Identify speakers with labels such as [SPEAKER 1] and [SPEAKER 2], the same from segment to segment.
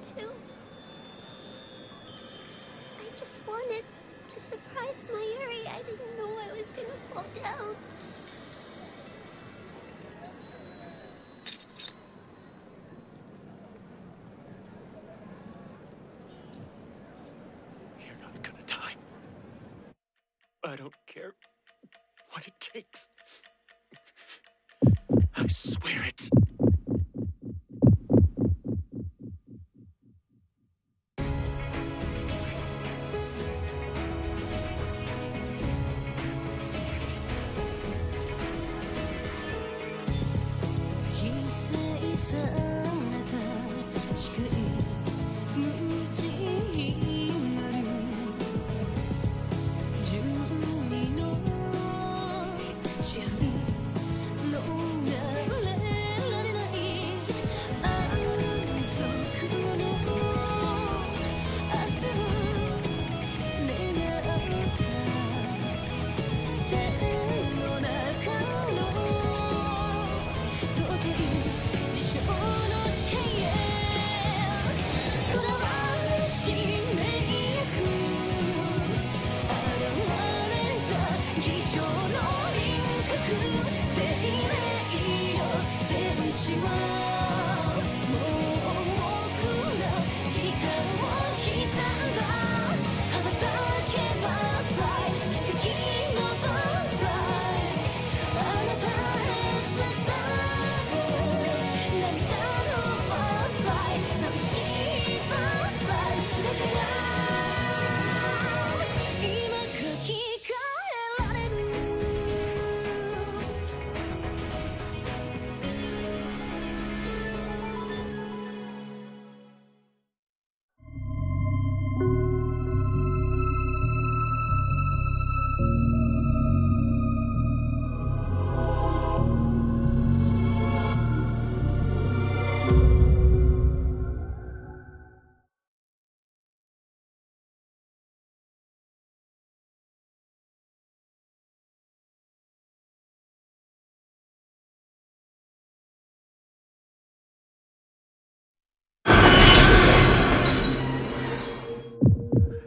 [SPEAKER 1] to. I just wanted to surprise Mayuri. I didn't know I was gonna fall down.
[SPEAKER 2] You're not gonna die. I don't care what it takes. I swear it.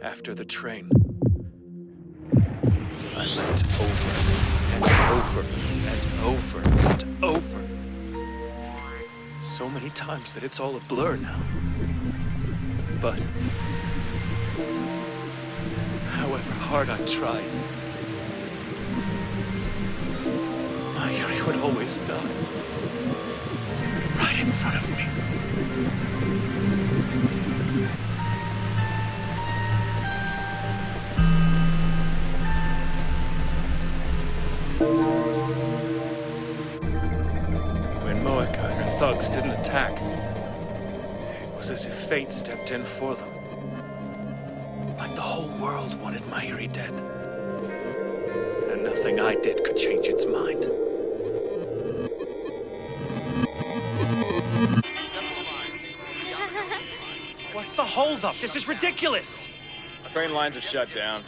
[SPEAKER 2] After the train, I went over and over and over and over. So many times that it's all a blur now. But however hard I tried, Mayuri would always die. Right in front of me. When Moeka and her thugs didn't attack, it was as if fate stepped in for them. Like the whole world wanted Mayuri dead. And nothing I did could change its mind. What's the holdup? This is ridiculous!
[SPEAKER 3] Train lines are shut down.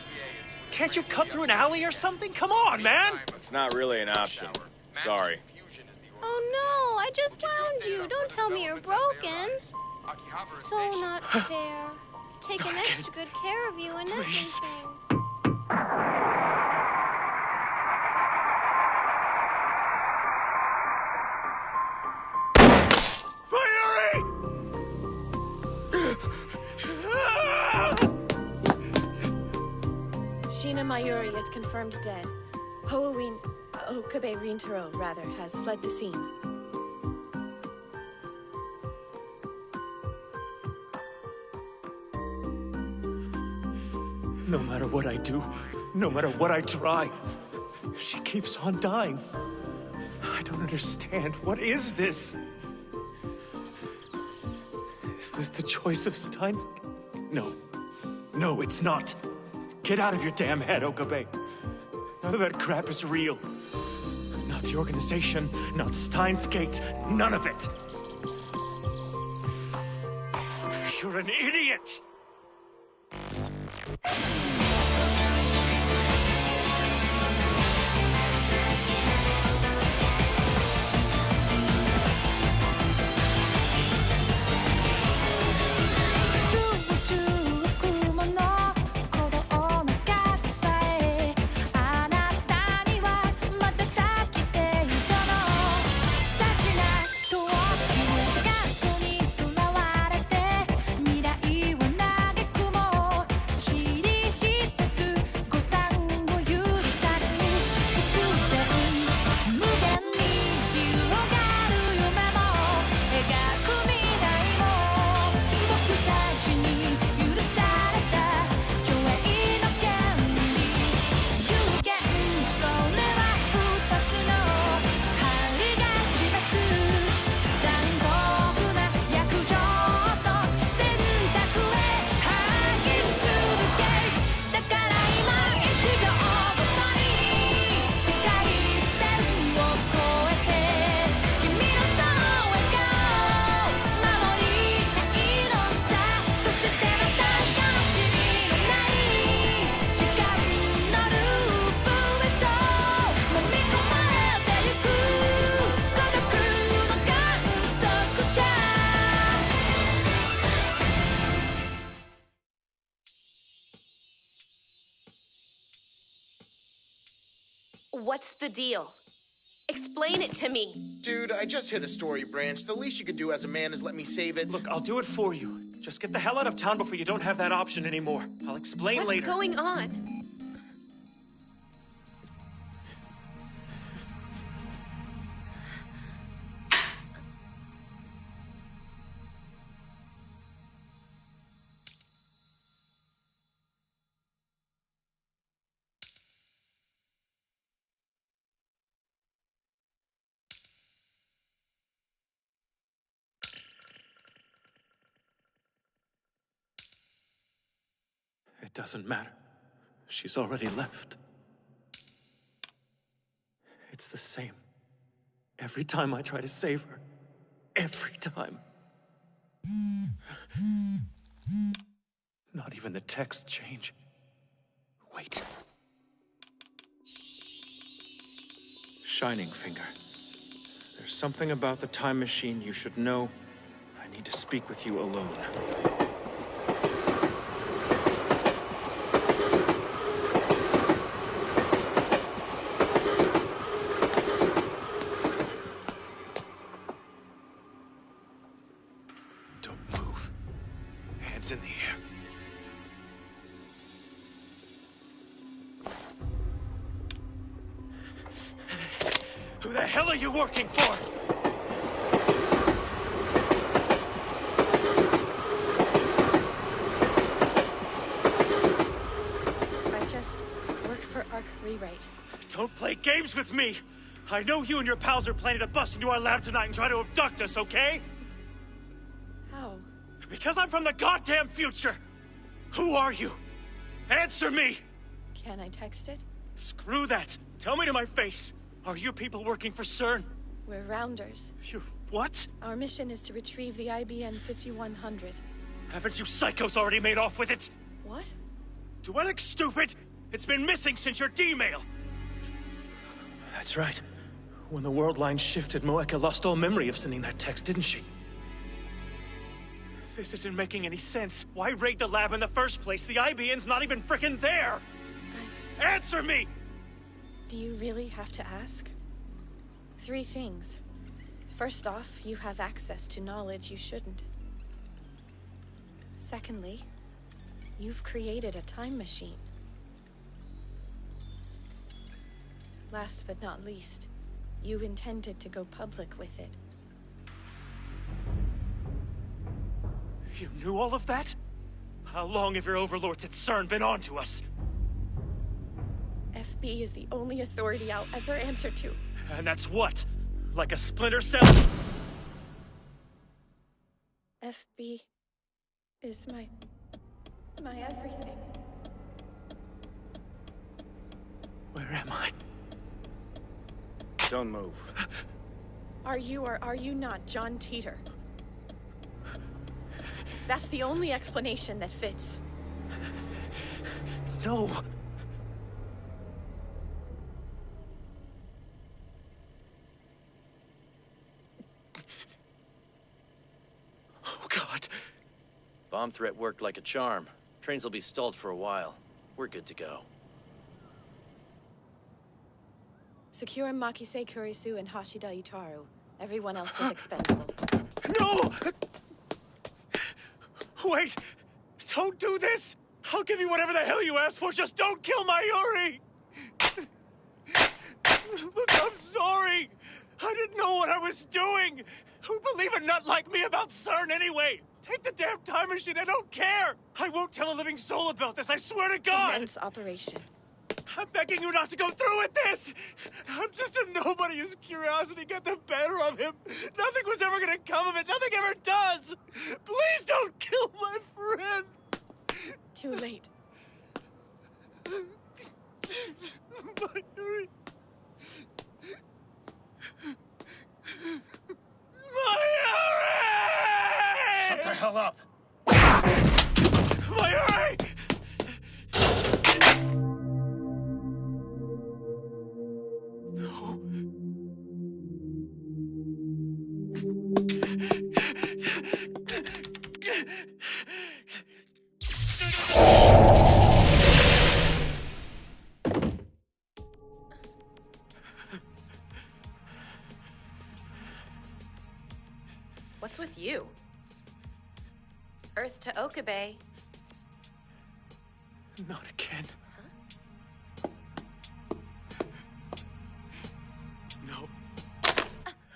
[SPEAKER 2] Can't you cut through an alley or something? Come on, man!
[SPEAKER 3] It's not really an option. Sorry.
[SPEAKER 1] Oh no, I just wound you. Don't tell me you're broken. So not fair. I've taken extra good care of you and
[SPEAKER 2] Please.
[SPEAKER 1] everything.
[SPEAKER 4] Shina Mayuri is confirmed dead. Okabe Rintaro, rather, has fled the scene.
[SPEAKER 2] No matter what I do, no matter what I try, she keeps on dying. I don't understand. What is this? Is this the choice of Steins? No. No, it's not. Get out of your damn head, Okabe. None of that crap is real. Not the organization, not Steins Gate, none of it. You're an idiot!
[SPEAKER 5] What's the deal? Explain it to me.
[SPEAKER 6] Dude, I just hit a story branch. The least you can do as a man is let me save it.
[SPEAKER 2] Look, I'll do it for you. Just get the hell out of town before you don't have that option anymore. I'll explain later.
[SPEAKER 5] What's going on?
[SPEAKER 2] It doesn't matter. She's already left. It's the same. Every time I try to save her. Every time. Not even the texts change. Wait. Shining Finger. There's something about the time machine you should know. I need to speak with you alone. Hands in the air. Who the hell are you working for?
[SPEAKER 4] I just work for Arc Rewrite.
[SPEAKER 2] Don't play games with me! I know you and your pals are planning to bust into our lab tonight and try to abduct us, okay?
[SPEAKER 4] How?
[SPEAKER 2] Because I'm from the goddamn future! Who are you? Answer me!
[SPEAKER 4] Can I text it?
[SPEAKER 2] Screw that! Tell me to my face! Are you people working for CERN?
[SPEAKER 4] We're Rounders.
[SPEAKER 2] You're what?
[SPEAKER 4] Our mission is to retrieve the IBN 5100.
[SPEAKER 2] Haven't you psychos already made off with it?
[SPEAKER 4] What?
[SPEAKER 2] Do I look stupid? It's been missing since your D-mail! That's right. When the world line shifted, Moeka lost all memory of sending that text, didn't she? This isn't making any sense. Why raid the lab in the first place? The IBN's not even frickin' there! Answer me!
[SPEAKER 4] Do you really have to ask? 3 things. First off, you have access to knowledge you shouldn't. Secondly, you've created a time machine. Last but not least, you intended to go public with it.
[SPEAKER 2] You knew all of that? How long have your overlords at CERN been on to us?
[SPEAKER 4] FB is the only authority I'll ever answer to.
[SPEAKER 2] And that's what? Like a splinter cell?
[SPEAKER 4] FB is my everything.
[SPEAKER 2] Where am I?
[SPEAKER 6] Don't move.
[SPEAKER 4] Are you or are you not John Teeter? That's the only explanation that fits.
[SPEAKER 2] No! Oh, God.
[SPEAKER 7] Bomb threat worked like a charm. Trains will be stalled for a while. We're good to go.
[SPEAKER 4] Secure Makise Kurisu and Hashida Utaru. Everyone else is expendable.
[SPEAKER 2] No! Wait! Don't do this! I'll give you whatever the hell you asked for, just don't kill Mayuri! Look, I'm sorry! I didn't know what I was doing! Who'd believe a nut like me about CERN anyway? Take the damn time machine, I don't care! I won't tell a living soul about this, I swear to God!
[SPEAKER 4] Commence operation.
[SPEAKER 2] I'm begging you not to go through with this! I'm just a nobody whose curiosity got the better of him. Nothing was ever gonna come of it. Nothing ever does! Please don't kill my friend!
[SPEAKER 4] Too late.
[SPEAKER 2] Mayuri! Mayuri!
[SPEAKER 6] Shut the hell up!
[SPEAKER 2] Mayuri!
[SPEAKER 5] Earth to Okabe.
[SPEAKER 2] Not again. No.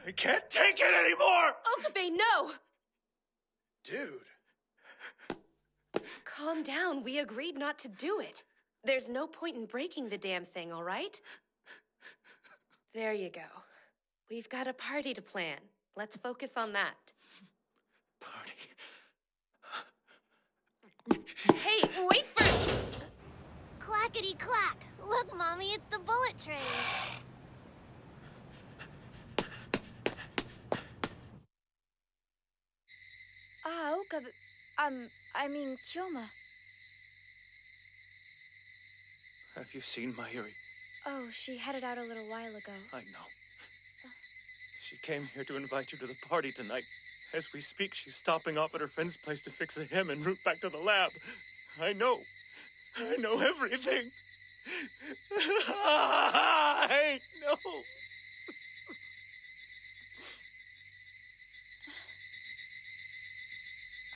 [SPEAKER 2] I can't take it anymore!
[SPEAKER 5] Okabe, no!
[SPEAKER 6] Dude.
[SPEAKER 5] Calm down. We agreed not to do it. There's no point in breaking the damn thing, all right? There you go. We've got a party to plan. Let's focus on that.
[SPEAKER 2] Party.
[SPEAKER 5] Hey, wait for...
[SPEAKER 1] Clackety clack. Look, Mommy, it's the bullet train.
[SPEAKER 8] Ah, Okabe... I mean, Kyoma.
[SPEAKER 2] Have you seen Mayuri?
[SPEAKER 8] Oh, she headed out a little while ago.
[SPEAKER 2] I know. She came here to invite you to the party tonight. As we speak, she's stopping off at her friend's place to fix a hem en route back to the lab. I know. I know everything. I know.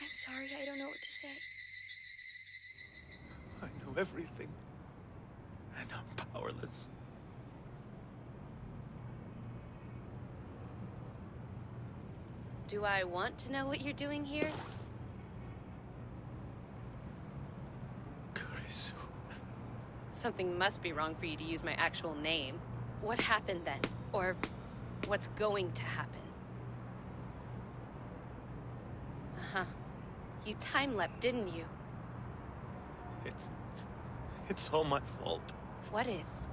[SPEAKER 8] I'm sorry, I don't know what to say.
[SPEAKER 2] I know everything. And I'm powerless.
[SPEAKER 5] Do I want to know what you're doing here?
[SPEAKER 2] Kurisu.
[SPEAKER 5] Something must be wrong for you to use my actual name. What happened then? Or what's going to happen? Uh-huh. You time-leapt, didn't you?
[SPEAKER 2] It's all my fault.
[SPEAKER 5] What is?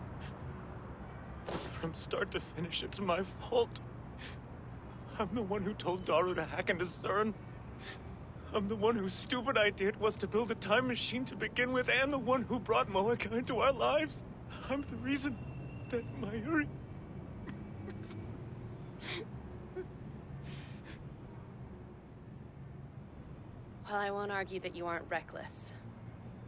[SPEAKER 2] From start to finish, it's my fault. I'm the one who told Daru to hack into CERN. I'm the one whose stupid idea it was to build a time machine to begin with, and the one who brought Moeka into our lives. I'm the reason that Mayuri...
[SPEAKER 5] Well, I won't argue that you aren't reckless.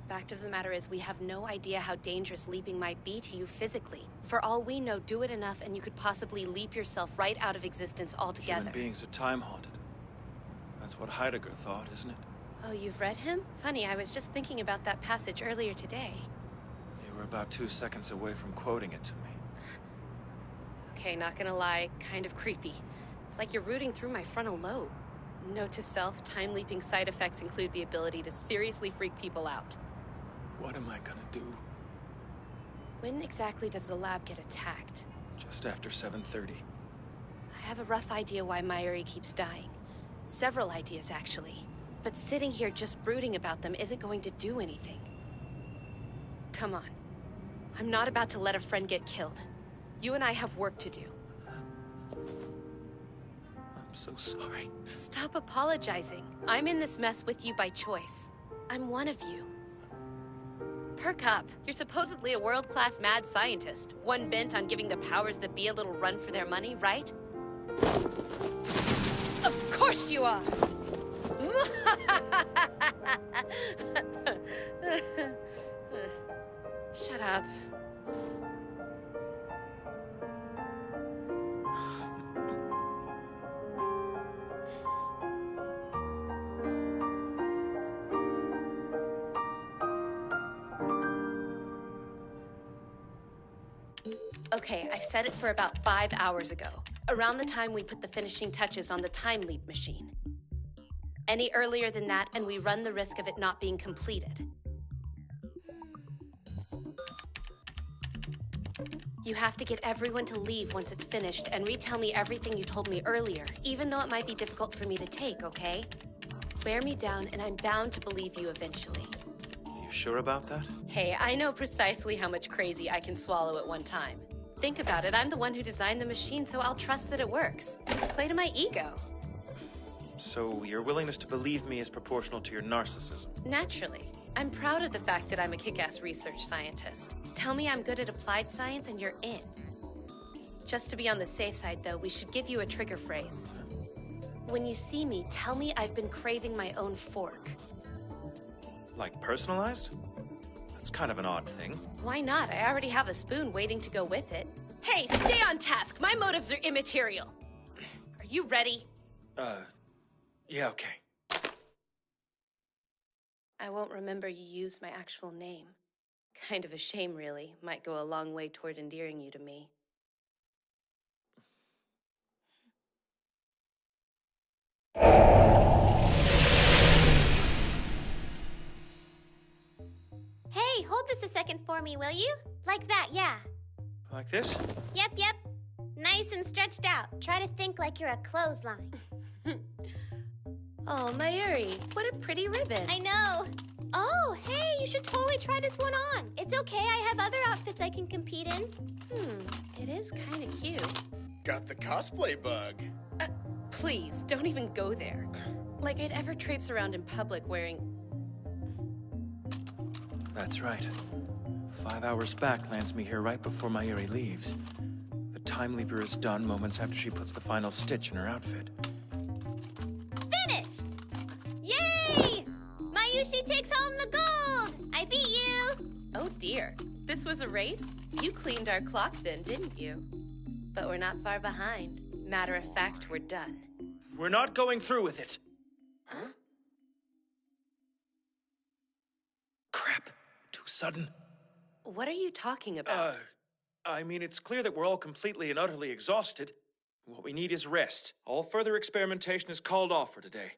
[SPEAKER 5] Fact of the matter is, we have no idea how dangerous leaping might be to you physically. For all we know, do it enough and you could possibly leap yourself right out of existence altogether.
[SPEAKER 2] Human beings are time-haunted. That's what Heidegger thought, isn't it?
[SPEAKER 5] Oh, you've read him? Funny, I was just thinking about that passage earlier today.
[SPEAKER 2] You were about 2 seconds away from quoting it to me.
[SPEAKER 5] Okay, not gonna lie, kind of creepy. It's like you're rooting through my frontal lobe. Note to self, time-leaping side effects include the ability to seriously freak people out.
[SPEAKER 2] What am I gonna do?
[SPEAKER 5] When exactly does the lab get attacked?
[SPEAKER 2] Just after 7:30.
[SPEAKER 5] I have a rough idea why Mayuri keeps dying. Several ideas, actually. But sitting here just brooding about them isn't going to do anything. Come on. I'm not about to let a friend get killed. You and I have work to do.
[SPEAKER 2] I'm so sorry.
[SPEAKER 5] Stop apologizing. I'm in this mess with you by choice. I'm one of you. Perk up. You're supposedly a world-class mad scientist. One bent on giving the powers that be a little run for their money, right? Of course you are! Shut up. Okay, I've set it for about 5 hours ago, around the time we put the finishing touches on the time leap machine. Any earlier than that, and we run the risk of it not being completed. You have to get everyone to leave once it's finished and retell me everything you told me earlier, even though it might be difficult for me to take, okay? Bear me down, and I'm bound to believe you eventually.
[SPEAKER 2] You sure about that?
[SPEAKER 5] Hey, I know precisely how much crazy I can swallow at one time. Think about it, I'm the one who designed the machine, so I'll trust that it works. Just play to my ego.
[SPEAKER 2] So your willingness to believe me is proportional to your narcissism.
[SPEAKER 5] Naturally. I'm proud of the fact that I'm a kick-ass research scientist. Tell me I'm good at applied science and you're in. Just to be on the safe side, though, we should give you a trigger phrase. When you see me, tell me I've been craving my own fork.
[SPEAKER 2] Like personalized? That's kind of an odd thing.
[SPEAKER 5] Why not? I already have a spoon waiting to go with it. Hey, stay on task! My motives are immaterial. Are you ready?
[SPEAKER 2] Yeah, okay.
[SPEAKER 5] I won't remember you used my actual name. Kind of a shame, really. Might go a long way toward endearing you to me.
[SPEAKER 1] Hey, hold this a second for me, will you? Like that, yeah.
[SPEAKER 2] Like this?
[SPEAKER 1] Yep. Nice and stretched out. Try to think like you're a clothesline.
[SPEAKER 5] Oh, Mayuri, what a pretty ribbon.
[SPEAKER 1] I know. Oh, hey, you should totally try this one on. It's okay, I have other outfits I can compete in.
[SPEAKER 5] It is kind of cute.
[SPEAKER 6] Got the cosplay bug.
[SPEAKER 5] Please, don't even go there. Like I'd ever traipse around in public wearing...
[SPEAKER 2] That's right. 5 hours back lands me here right before Mayuri leaves. The time leaper is done moments after she puts the final stitch in her outfit.
[SPEAKER 1] Finished! Yay! Mayushi takes home the gold! I beat you!
[SPEAKER 5] Oh dear, this was a race? You cleaned our clock then, didn't you? But we're not far behind. Matter of fact, we're done.
[SPEAKER 2] We're not going through with it.
[SPEAKER 6] Huh?
[SPEAKER 2] Crap. Too sudden.
[SPEAKER 5] What are you talking about?
[SPEAKER 2] I mean, it's clear that we're all completely and utterly exhausted. What we need is rest. All further experimentation is called off for today.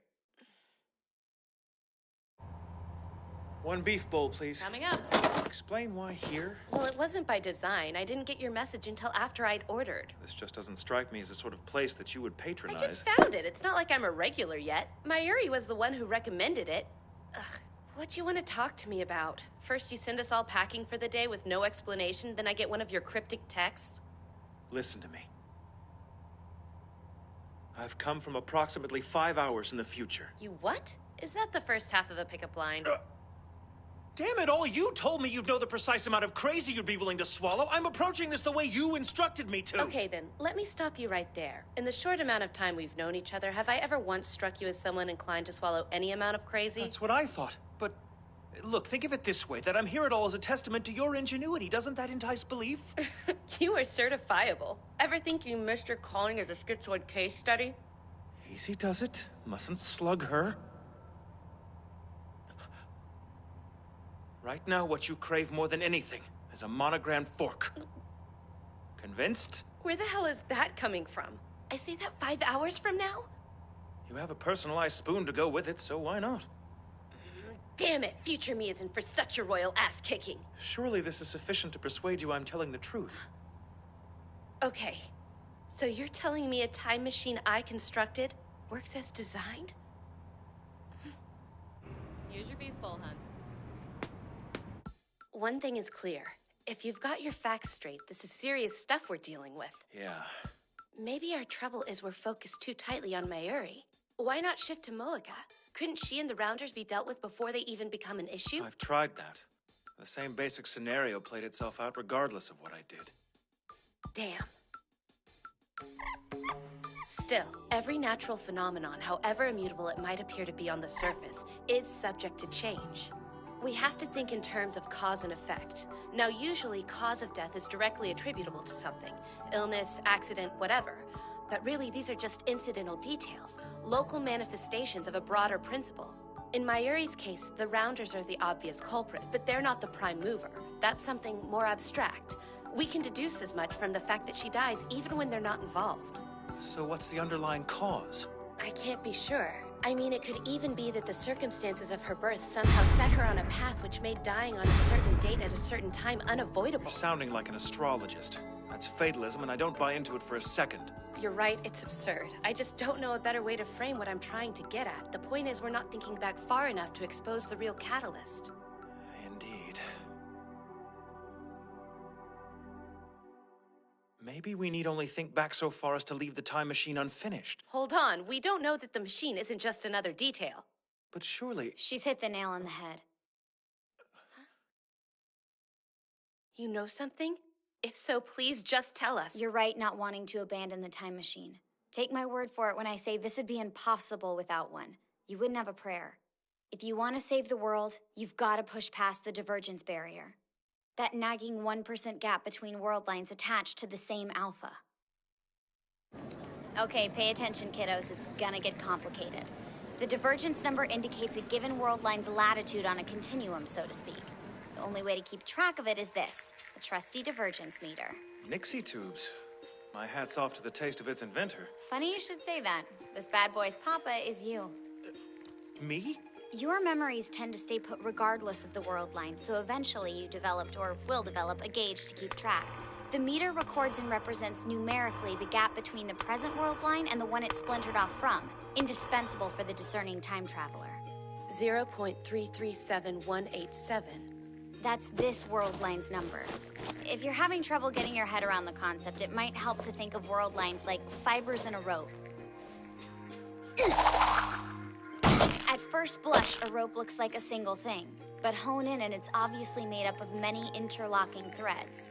[SPEAKER 2] 1 beef bowl, please.
[SPEAKER 5] Coming up.
[SPEAKER 2] Explain why here?
[SPEAKER 5] Well, it wasn't by design. I didn't get your message until after I'd ordered.
[SPEAKER 2] This just doesn't strike me as the sort of place that you would
[SPEAKER 5] I
[SPEAKER 2] patronize.
[SPEAKER 5] just found it. It's not like I'm a regular yet. Mayuri was the one who recommended it. Ugh, what you want to talk to me about? First you send us all packing for the day with no explanation, then I get one of your cryptic texts?
[SPEAKER 2] Listen to me. I've come from approximately 5 hours in the future.
[SPEAKER 5] You what? Is that the first half of a pickup line?
[SPEAKER 2] Damn it all, you told me you'd know the precise amount of crazy you'd be willing to swallow. I'm approaching this the way you instructed me to.
[SPEAKER 5] Okay then, let me stop you right there. In the short amount of time we've known each other, have I ever once struck you as someone inclined to swallow any amount of crazy?
[SPEAKER 2] That's what I thought. But look, think of it this way, that I'm here at all as a testament to your ingenuity. Doesn't that entice belief?
[SPEAKER 5] You are certifiable. Ever think you missed your calling as a schizoid case study?
[SPEAKER 2] Easy does it. Mustn't slug her. Right now, what you crave more than anything is a monogrammed fork. Convinced?
[SPEAKER 5] Where the hell is that coming from? I say that 5 hours from now?
[SPEAKER 2] You have a personalized spoon to go with it, so why not?
[SPEAKER 5] Damn it, future me isn't for such a royal ass-kicking.
[SPEAKER 2] Surely this is sufficient to persuade you I'm telling the truth.
[SPEAKER 5] Okay, so you're telling me a time machine I constructed works as designed? Here's your beef bowl, hun. One thing is clear. If you've got your facts straight, this is serious stuff we're dealing with.
[SPEAKER 2] Yeah.
[SPEAKER 5] Maybe our trouble is we're focused too tightly on Mayuri. Why not shift to Moeka? Couldn't she and the Rounders be dealt with before they even become an issue?
[SPEAKER 2] I've tried that. The same basic scenario played itself out regardless of what I did.
[SPEAKER 5] Damn. Still, every natural phenomenon, however immutable it might appear to be on the surface, is subject to change. We have to think in terms of cause and effect. Now, usually, cause of death is directly attributable to something. Illness, accident, whatever. But really, these are just incidental details, local manifestations of a broader principle. In Mayuri's case, the Rounders are the obvious culprit, but they're not the prime mover. That's something more abstract. We can deduce as much from the fact that she dies even when they're not involved.
[SPEAKER 2] So what's the underlying cause?
[SPEAKER 5] I can't be sure. I mean, it could even be that the circumstances of her birth somehow set her on a path which made dying on a certain date at a certain time unavoidable.
[SPEAKER 2] You're sounding like an astrologist. That's fatalism, and I don't buy into it for a second.
[SPEAKER 5] You're right, it's absurd. I just don't know a better way to frame what I'm trying to get at. The point is, we're not thinking back far enough to expose the real catalyst.
[SPEAKER 2] Indeed. Maybe we need only think back so far as to leave the time machine unfinished.
[SPEAKER 5] Hold on, we don't know that the machine isn't just another detail.
[SPEAKER 2] But surely...
[SPEAKER 1] She's hit the nail on the head.
[SPEAKER 5] You know something? If so, please just tell us.
[SPEAKER 8] You're right not wanting to abandon the time machine. Take my word for it when I say this would be impossible without one. You wouldn't have a prayer. If you want to save the world, you've got to push past the divergence barrier. That nagging 1% gap between world lines attached to the same alpha. Okay, pay attention, kiddos. It's gonna get complicated. The divergence number indicates a given world line's latitude on a continuum, so to speak. The only way to keep track of it is this, a trusty divergence meter.
[SPEAKER 2] Nixie tubes. My hat's off to the taste of its inventor.
[SPEAKER 8] Funny you should say that. This bad boy's papa is you.
[SPEAKER 2] Me?
[SPEAKER 8] Your memories tend to stay put regardless of the world line, so eventually you developed, or will develop, a gauge to keep track. The meter records and represents numerically the gap between the present world line and the one it splintered off from, indispensable for the discerning time traveler.
[SPEAKER 5] 0.337187.
[SPEAKER 8] That's this world line's number. If you're having trouble getting your head around the concept, it might help to think of world lines like fibers in a rope. At first blush, a rope looks like a single thing, but hone in and it's obviously made up of many interlocking threads.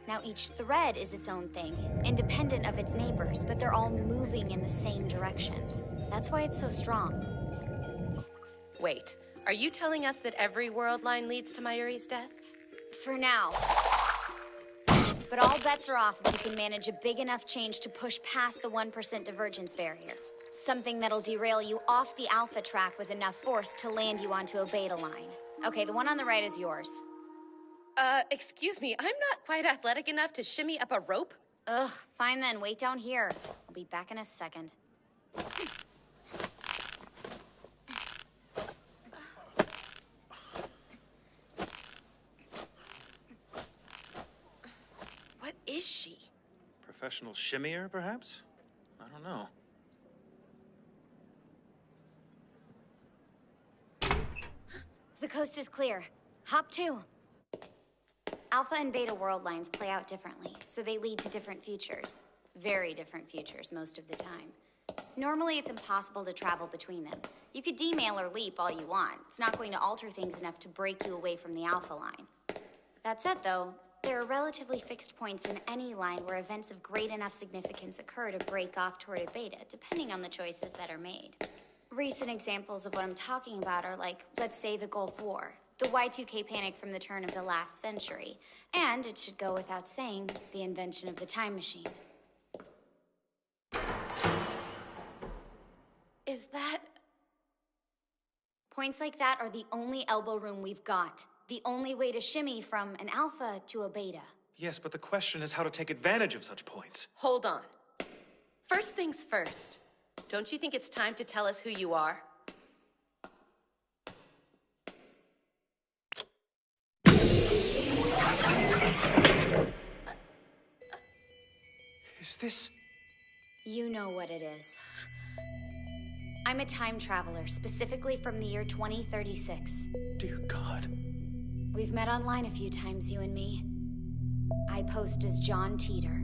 [SPEAKER 8] Now each thread is its own thing, independent of its neighbors, but they're all moving in the same direction. That's why it's so strong.
[SPEAKER 5] Wait, are you telling us that every world line leads to Mayuri's death?
[SPEAKER 8] For now. But all bets are off if you can manage a big enough change to push past the 1% divergence barrier. Something that'll derail you off the alpha track with enough force to land you onto a beta line. Okay, the one on the right is yours.
[SPEAKER 5] Excuse me, I'm not quite athletic enough to shimmy up a rope.
[SPEAKER 8] Ugh, fine then, wait down here. I'll be back in a second.
[SPEAKER 5] What is she?
[SPEAKER 2] Professional shimmier, perhaps? I don't know.
[SPEAKER 8] The coast is clear. Hop 2. Alpha and beta world lines play out differently, so they lead to different futures. Very different futures most of the time. Normally, it's impossible to travel between them. You could demail or leap all you want. It's not going to alter things enough to break you away from the alpha line. That said, though, there are relatively fixed points in any line where events of great enough significance occur to break off toward a beta, depending on the choices that are made. Recent examples of what I'm talking about are like, let's say, the Gulf War, the Y2K panic from the turn of the last century, and, it should go without saying, the invention of the time machine.
[SPEAKER 5] Is that...
[SPEAKER 8] Points like that are the only elbow room we've got. The only way to shimmy from an alpha to a beta.
[SPEAKER 2] Yes, but the question is how to take advantage of such points.
[SPEAKER 5] Hold on. First things first. Don't you think it's time to tell us who you are?
[SPEAKER 2] Is this...
[SPEAKER 8] You know what it is. I'm a time traveler, specifically from the year 2036.
[SPEAKER 2] Dear God.
[SPEAKER 8] We've met online a few times, you and me. I post as John Teeter.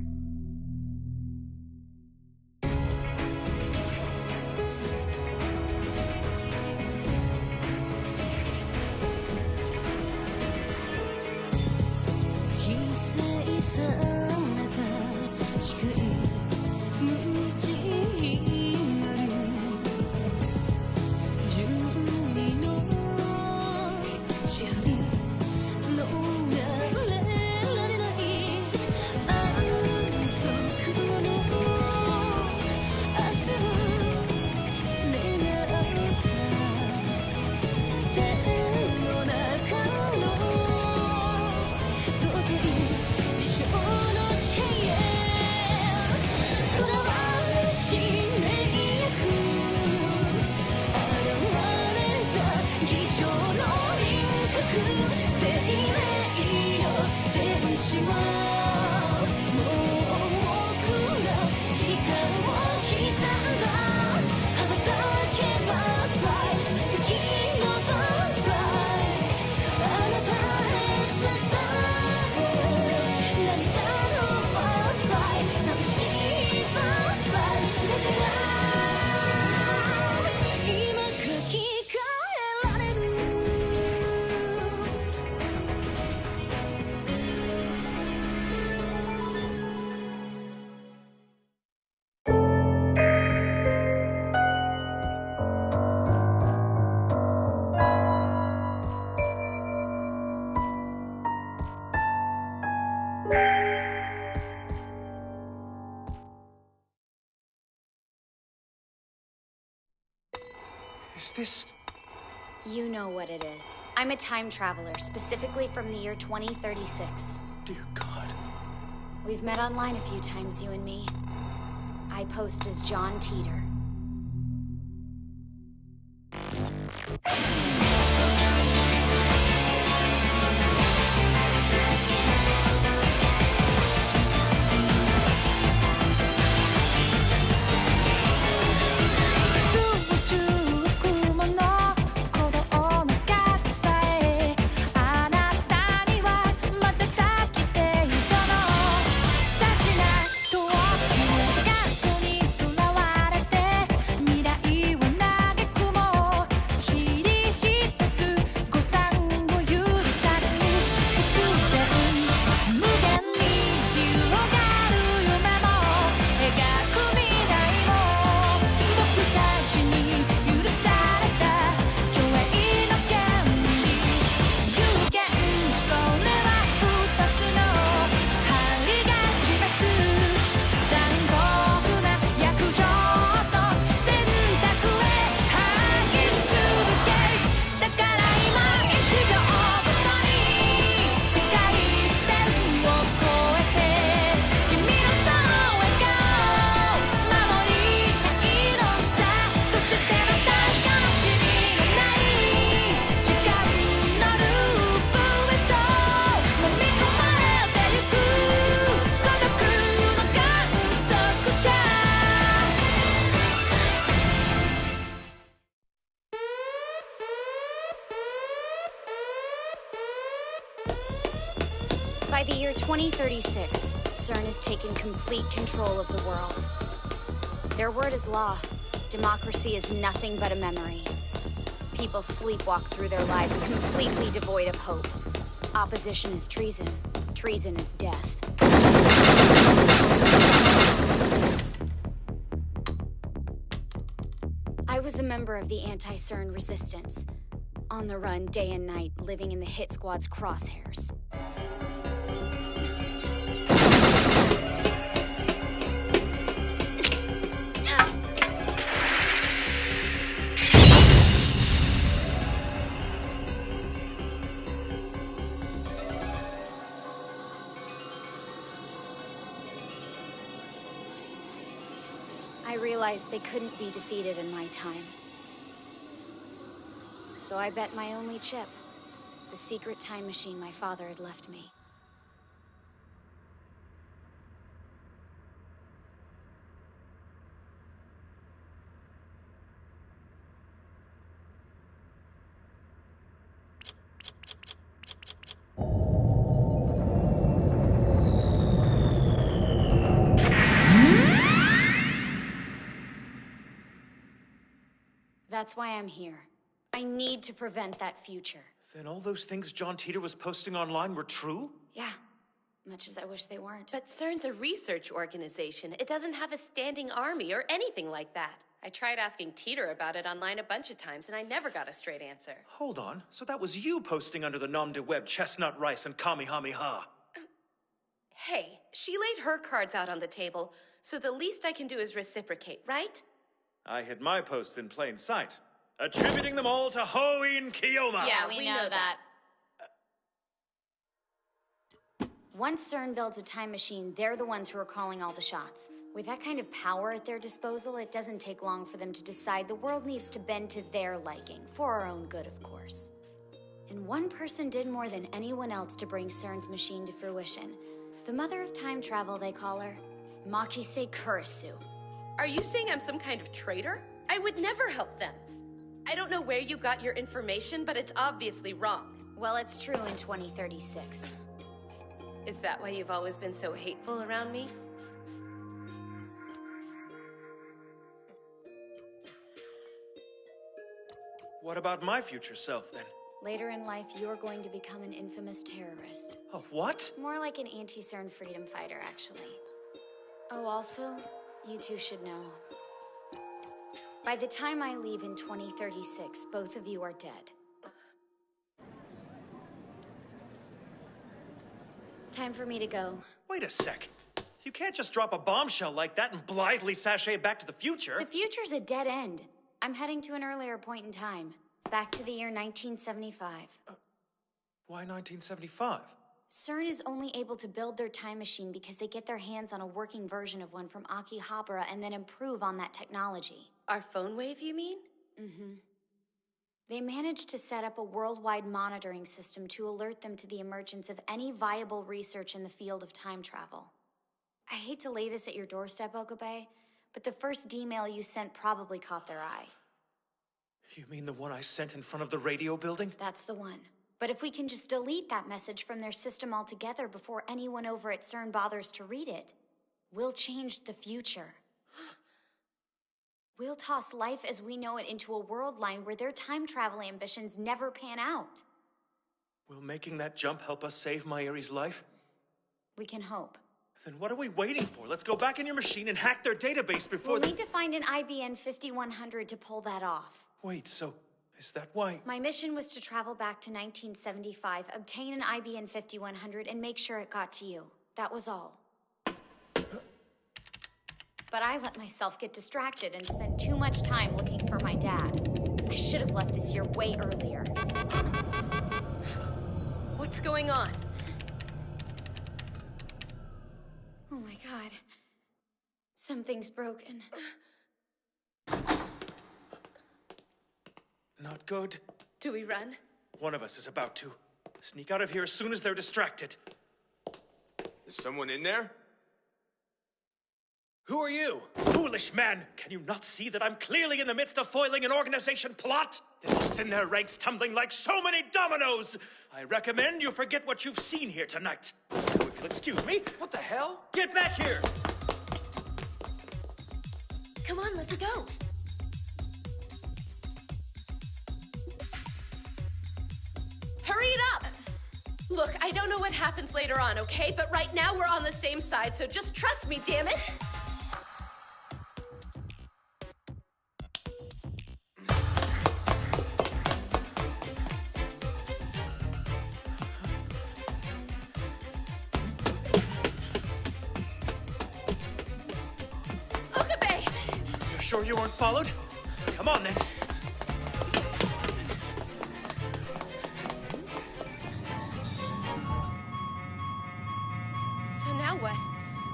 [SPEAKER 2] Is this...
[SPEAKER 8] You know what it is. I'm a time traveler, specifically from the year 2036.
[SPEAKER 2] Dear God.
[SPEAKER 8] We've met online a few times, you and me. I post as John Teeter. By the year 2036, CERN has taken complete control of the world. Their word is law. Democracy is nothing but a memory. People sleepwalk through their lives completely devoid of hope. Opposition is treason. Treason is death. I was a member of the anti-CERN resistance. On the run day and night, living in the hit squad's crosshairs. I realized they couldn't be defeated in my time. So I bet my only chip, the secret time machine my father had left me. That's why I'm here. I need to prevent that future.
[SPEAKER 2] Then all those things John Teeter was posting online were true?
[SPEAKER 8] Yeah, much as I wish they weren't.
[SPEAKER 5] But CERN's a research organization. It doesn't have a standing army or anything like that. I tried asking Teeter about it online a bunch of times, and I never got a straight answer.
[SPEAKER 2] Hold on, so that was you posting under the nom de web chestnut rice and Kamehameha.
[SPEAKER 5] Hey, she laid her cards out on the table, so the least I can do is reciprocate, right?
[SPEAKER 2] I hid my posts in plain sight, attributing them all to Hoin Kiyoma.
[SPEAKER 5] Yeah, we know that.
[SPEAKER 8] Once CERN builds a time machine, they're the ones who are calling all the shots. With that kind of power at their disposal, it doesn't take long for them to decide the world needs to bend to their liking, for our own good, of course. And one person did more than anyone else to bring CERN's machine to fruition. The mother of time travel, they call her. Makise Kurisu.
[SPEAKER 5] Are you saying I'm some kind of traitor? I would never help them. I don't know where you got your information, but it's obviously wrong.
[SPEAKER 8] Well, it's true in 2036.
[SPEAKER 5] Is that why you've always been so hateful around me?
[SPEAKER 2] What about my future self, then?
[SPEAKER 8] Later in life, you're going to become an infamous terrorist.
[SPEAKER 2] A what?
[SPEAKER 8] More like an anti-CERN freedom fighter, actually. Oh, also, you two should know. By the time I leave in 2036, both of you are dead. Time for me to go.
[SPEAKER 2] Wait a sec. You can't just drop a bombshell like that and blithely sashay back to the future.
[SPEAKER 8] The future's a dead end. I'm heading to an earlier point in time. Back to the year 1975.
[SPEAKER 2] Why 1975?
[SPEAKER 8] CERN is only able to build their time machine because they get their hands on a working version of one from Akihabara and then improve on that technology.
[SPEAKER 5] Our phone wave, you mean?
[SPEAKER 8] Mm-hmm. They managed to set up a worldwide monitoring system to alert them to the emergence of any viable research in the field of time travel. I hate to lay this at your doorstep, Okabe, but the first email you sent probably caught their eye.
[SPEAKER 2] You mean the one I sent in front of the radio building?
[SPEAKER 8] That's the one. But if we can just delete that message from their system altogether before anyone over at CERN bothers to read it, we'll change the future. We'll toss life as we know it into a world line where their time travel ambitions never pan out.
[SPEAKER 2] Will making that jump help us save Mayuri's life?
[SPEAKER 8] We can hope.
[SPEAKER 2] Then what are we waiting for? Let's go back in your machine and hack their database before
[SPEAKER 8] We'll need to find an IBN 5100 to pull that off.
[SPEAKER 2] Wait, so is that why?
[SPEAKER 8] My mission was to travel back to 1975, obtain an IBN 5100, and make sure it got to you. That was all. But I let myself get distracted and spent too much time looking for my dad. I should have left this year way earlier.
[SPEAKER 5] What's going on?
[SPEAKER 8] Oh my god. Something's broken.
[SPEAKER 2] Not good.
[SPEAKER 5] Do we run?
[SPEAKER 2] One of us is about to. Sneak out of here as soon as they're distracted.
[SPEAKER 9] Is someone in there?
[SPEAKER 2] Who are you? Foolish man! Can you not see that I'm clearly in the midst of foiling an organization plot? This will send their ranks tumbling like so many dominoes! I recommend you forget what you've seen here tonight. Now, if you'll excuse me.
[SPEAKER 9] What the hell?
[SPEAKER 2] Get back here!
[SPEAKER 5] Come on, let's go. Hurry it up! Look, I don't know what happens later on, okay? But right now we're on the same side, so just trust me, damn it! Okabe!
[SPEAKER 2] You're sure you weren't followed? Come on, then.
[SPEAKER 5] So now what?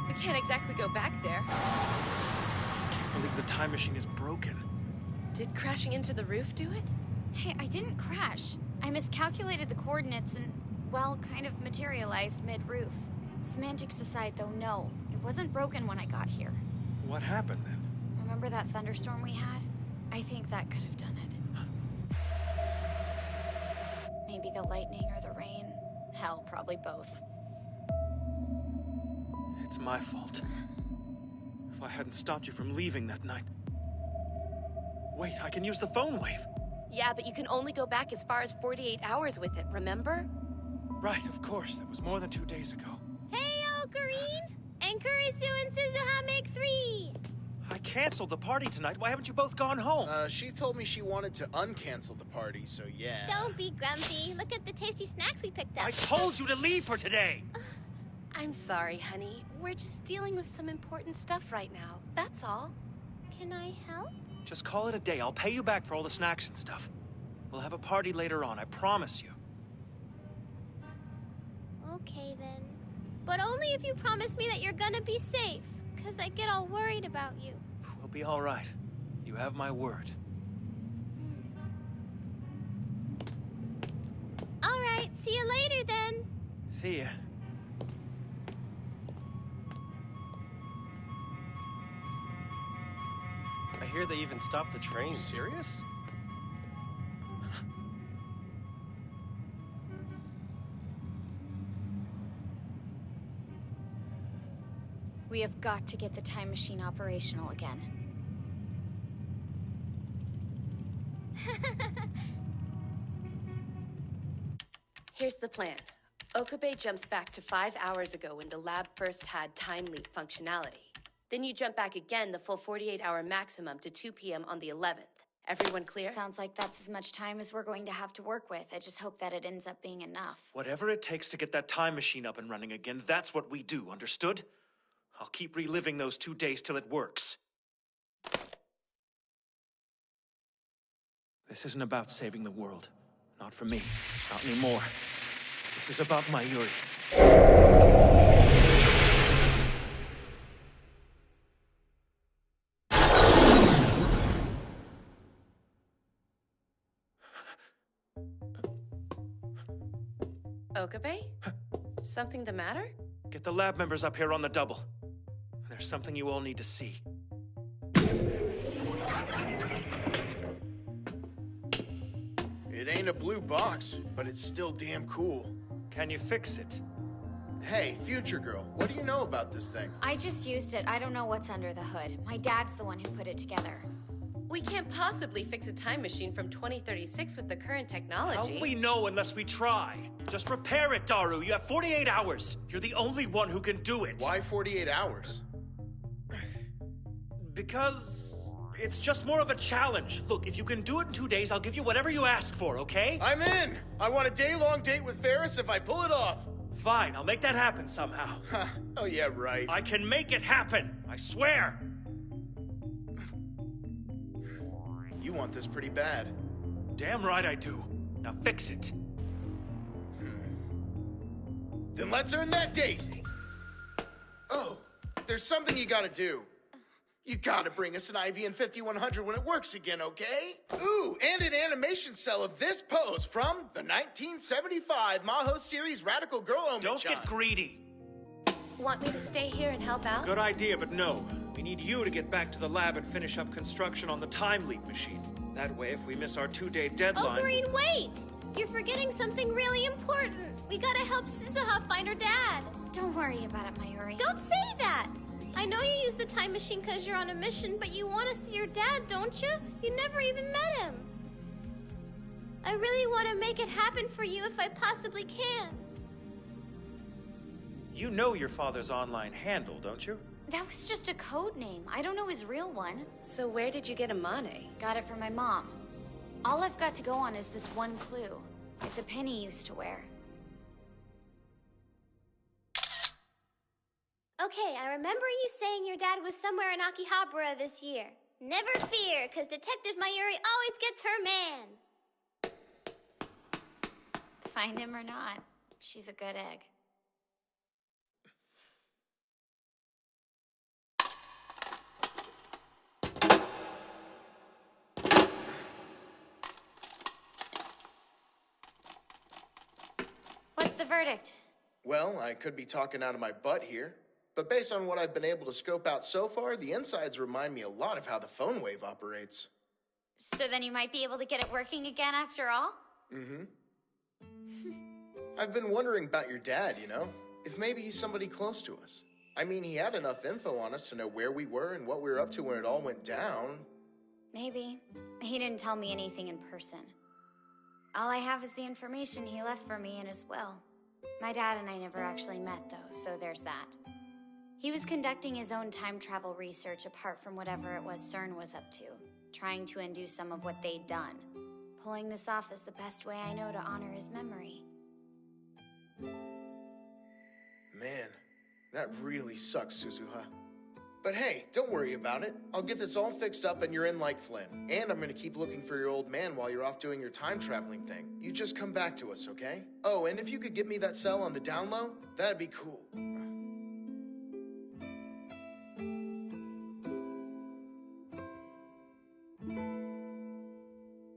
[SPEAKER 5] We can't exactly go back there.
[SPEAKER 2] I can't believe the time machine is broken.
[SPEAKER 5] Did crashing into the roof do it?
[SPEAKER 8] Hey, I didn't crash. I miscalculated the coordinates and, well, kind of materialized mid-roof. Semantics aside, though, no. It wasn't broken when I got here.
[SPEAKER 2] What happened then?
[SPEAKER 8] Remember that thunderstorm we had? I think that could have done it. Maybe the lightning or the rain. Hell, probably both.
[SPEAKER 2] It's my fault. If I hadn't stopped you from leaving that night. Wait, I can use the phone wave.
[SPEAKER 5] Yeah, but you can only go back as far as 48 hours with it, remember?
[SPEAKER 2] Right, of course. That was more than 2 days ago.
[SPEAKER 1] Hey, Ocarine! And Kurisu and Suzuha make 3!
[SPEAKER 2] I canceled the party tonight. Why haven't you both gone home?
[SPEAKER 6] She told me she wanted to uncancel the party, so yeah.
[SPEAKER 1] Don't be grumpy. Look at the tasty snacks we picked up.
[SPEAKER 2] I told you to leave for today!
[SPEAKER 5] I'm sorry, honey. We're just dealing with some important stuff right now. That's all.
[SPEAKER 1] Can I help?
[SPEAKER 2] Just call it a day. I'll pay you back for all the snacks and stuff. We'll have a party later on, I promise you.
[SPEAKER 1] Okay, then. But only if you promise me that you're gonna be safe. Because I get all worried about you.
[SPEAKER 2] We'll be all right. You have my word.
[SPEAKER 1] All right, see you later then.
[SPEAKER 2] See ya.
[SPEAKER 10] I hear they even stopped the train.
[SPEAKER 6] Serious?
[SPEAKER 8] We have got to get the time machine operational again.
[SPEAKER 5] Here's the plan. Okabe jumps back to 5 hours ago when the lab first had time leap functionality. Then you jump back again the full 48-hour maximum to 2 p.m. on the 11th. Everyone clear?
[SPEAKER 8] Sounds like that's as much time as we're going to have to work with. I just hope that it ends up being enough.
[SPEAKER 2] Whatever it takes to get that time machine up and running again, that's what we do, understood? I'll keep reliving those 2 days till it works. This isn't about saving the world. Not for me. Not anymore. This is about Mayuri.
[SPEAKER 5] Okabe? Something the matter?
[SPEAKER 2] Get the lab members up here on the double. There's something you all need to see.
[SPEAKER 6] It ain't a blue box, but it's still damn cool.
[SPEAKER 2] Can you fix it?
[SPEAKER 6] Hey, future girl, what do you know about this thing?
[SPEAKER 8] I just used it. I don't know what's under the hood. My dad's the one who put it together.
[SPEAKER 5] We can't possibly fix a time machine from 2036 with the current technology.
[SPEAKER 2] How will we know unless we try? Just repair it, Daru. You have 48 hours. You're the only one who can do it.
[SPEAKER 6] Why 48 hours?
[SPEAKER 2] Because it's just more of a challenge. Look, if you can do it in 2 days, I'll give you whatever you ask for, okay?
[SPEAKER 6] I'm in! I want a day-long date with Ferris if I pull it off.
[SPEAKER 2] Fine, I'll make that happen somehow.
[SPEAKER 6] Oh yeah, right.
[SPEAKER 2] I can make it happen, I swear.
[SPEAKER 6] You want this pretty bad.
[SPEAKER 2] Damn right I do. Now fix it.
[SPEAKER 6] Then let's earn that date. Oh, there's something you gotta do. You gotta bring us an IBM 5100 when it works again, okay? Ooh, and an animation cell of this pose from the 1975 Maho series Radical Girl Omi-chan.
[SPEAKER 2] Don't get greedy.
[SPEAKER 5] Want me to stay here and help out?
[SPEAKER 2] Good idea, but no. We need you to get back to the lab and finish up construction on the time leap machine. That way, if we miss our 2-day deadline...
[SPEAKER 1] Oh, Green, wait! You're forgetting something really important. We gotta help Suzuha find her dad.
[SPEAKER 8] Don't worry about it, Mayuri.
[SPEAKER 1] Don't say that! I know you use the time machine because you're on a mission, but you want to see your dad, don't you? You never even met him. I really want to make it happen for you if I possibly can.
[SPEAKER 2] You know your father's online handle, don't you?
[SPEAKER 8] That was just a code name. I don't know his real one.
[SPEAKER 5] So where did you get a Mane?
[SPEAKER 8] Got it from my mom. All I've got to go on is this one clue. It's a pin he used to wear.
[SPEAKER 1] Okay, I remember you saying your dad was somewhere in Akihabara this year. Never fear, because Detective Mayuri always gets her man.
[SPEAKER 8] Find him or not, she's a good egg. What's the verdict?
[SPEAKER 6] Well, I could be talking out of my butt here, but based on what I've been able to scope out so far, the insides remind me a lot of how the phone wave operates.
[SPEAKER 8] So then you might be able to get it working again after all?
[SPEAKER 6] Mm-hmm. I've been wondering about your dad, you know? If maybe he's somebody close to us. I mean, he had enough info on us to know where we were and what we were up to when it all went down.
[SPEAKER 8] Maybe. He didn't tell me anything in person. All I have is the information he left for me in his will. My dad and I never actually met, though, so there's that. He was conducting his own time travel research apart from whatever it was CERN was up to, trying to undo some of what they'd done. Pulling this off is the best way I know to honor his memory.
[SPEAKER 6] Man, that really sucks, Suzuha. But hey, don't worry about it. I'll get this all fixed up and you're in like Flynn. And I'm gonna keep looking for your old man while you're off doing your time traveling thing. You just come back to us, okay? Oh, and if you could get me that cell on the down low, that'd be cool.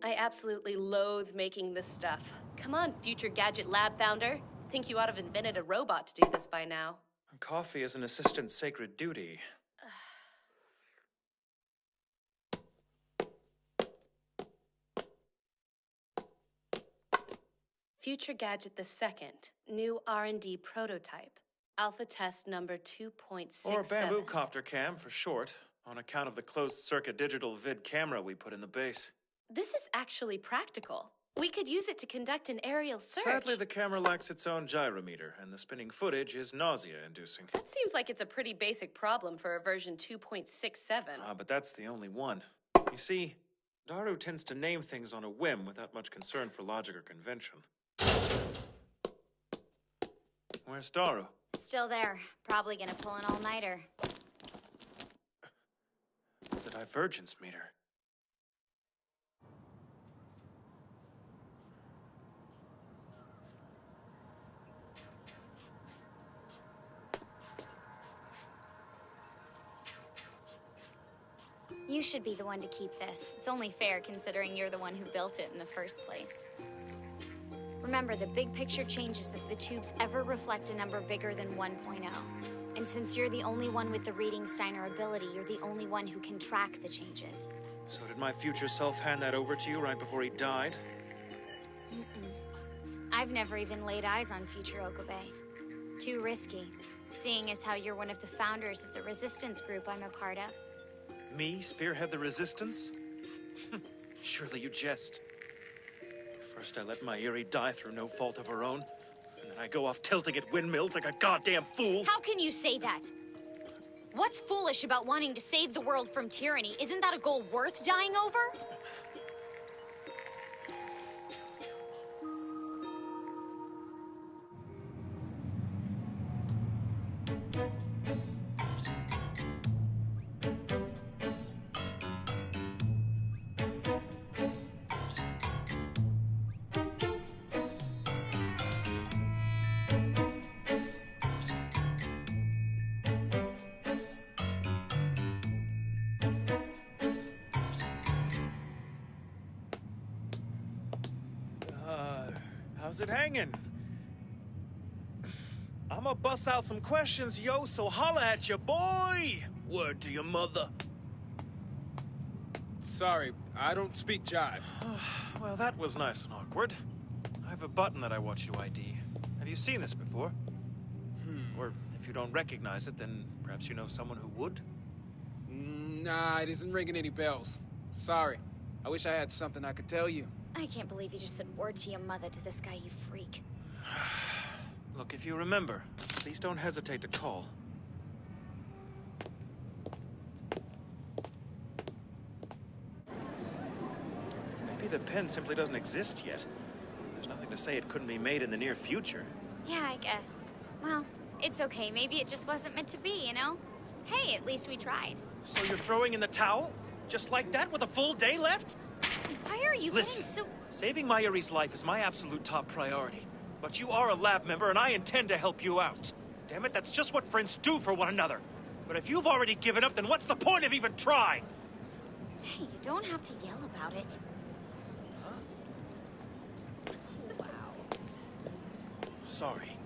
[SPEAKER 5] I absolutely loathe making this stuff. Come on, future gadget lab founder. Think you ought to have invented a robot to do this by now.
[SPEAKER 2] Coffee is an assistant's sacred duty.
[SPEAKER 5] Future Gadget the Second, new R&D prototype. Alpha test number 2.67.
[SPEAKER 2] Or bamboo copter cam for short, on account of the closed-circuit digital vid camera we put in the base.
[SPEAKER 5] This is actually practical. We could use it to conduct an aerial search.
[SPEAKER 2] Sadly, the camera lacks its own gyrometer, and the spinning footage is nausea-inducing.
[SPEAKER 5] That seems like it's a pretty basic problem for a version 2.67.
[SPEAKER 2] But that's the only one. You see, Daru tends to name things on a whim without much concern for logic or convention. Where's Daru?
[SPEAKER 8] Still there. Probably gonna pull an all-nighter.
[SPEAKER 2] The divergence meter.
[SPEAKER 8] You should be the one to keep this. It's only fair considering you're the one who built it in the first place. Remember, the big picture changes if the tubes ever reflect a number bigger than 1.0. And since you're the only one with the reading Steiner ability, you're the only one who can track the changes.
[SPEAKER 2] So did my future self hand that over to you right before he died?
[SPEAKER 8] I've never even laid eyes on future Okabe. Too risky, seeing as how you're one of the founders of the resistance group I'm a part of.
[SPEAKER 2] Me spearhead the resistance? Surely you jest. First I let Mayuri die through no fault of her own, and then I go off tilting at windmills like a goddamn fool.
[SPEAKER 8] How can you say that? What's foolish about wanting to save the world from tyranny? Isn't that a goal worth dying over?
[SPEAKER 2] How's it hanging? I'ma bust out some questions, yo, so holla at ya, boy! Word to your mother.
[SPEAKER 9] Sorry, I don't speak jive.
[SPEAKER 2] Well, that was nice and awkward. I have a button that I want you to ID. Have you seen this before? Or if you don't recognize it, then perhaps you know someone who would?
[SPEAKER 9] Nah, it isn't ringing any bells. Sorry. I wish I had something I could tell you.
[SPEAKER 8] I can't believe you just said word to your mother to this guy, you freak.
[SPEAKER 2] Look, if you remember, please don't hesitate to call. Maybe the pen simply doesn't exist yet. There's nothing to say it couldn't be made in the near future.
[SPEAKER 8] Yeah, I guess. Well, it's okay. Maybe it just wasn't meant to be, you know? Hey, at least we tried.
[SPEAKER 2] So you're throwing in the towel? Just like that, with a full day left?
[SPEAKER 8] Why are you
[SPEAKER 2] Listen,
[SPEAKER 8] getting so...
[SPEAKER 2] saving Mayuri's life is my absolute top priority. But you are a lab member, and I intend to help you out. Damn it, that's just what friends do for one another. But if you've already given up, then what's the point of even trying?
[SPEAKER 8] Hey, you don't have to yell about it. Wow.
[SPEAKER 2] Sorry.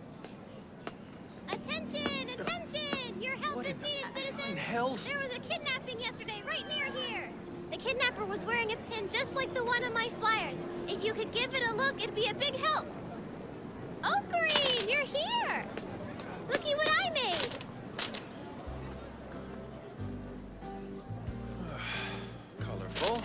[SPEAKER 1] Attention! Attention! Your help
[SPEAKER 2] What
[SPEAKER 1] is
[SPEAKER 2] in
[SPEAKER 1] needed, citizens!
[SPEAKER 2] hell's...
[SPEAKER 1] There was a kidnapping yesterday, right near here. The kidnapper was wearing a pin just like the one on my flyers. If you could give it a look, it'd be a big help. Ocarine, you're here! Looky what I made!
[SPEAKER 2] Colorful.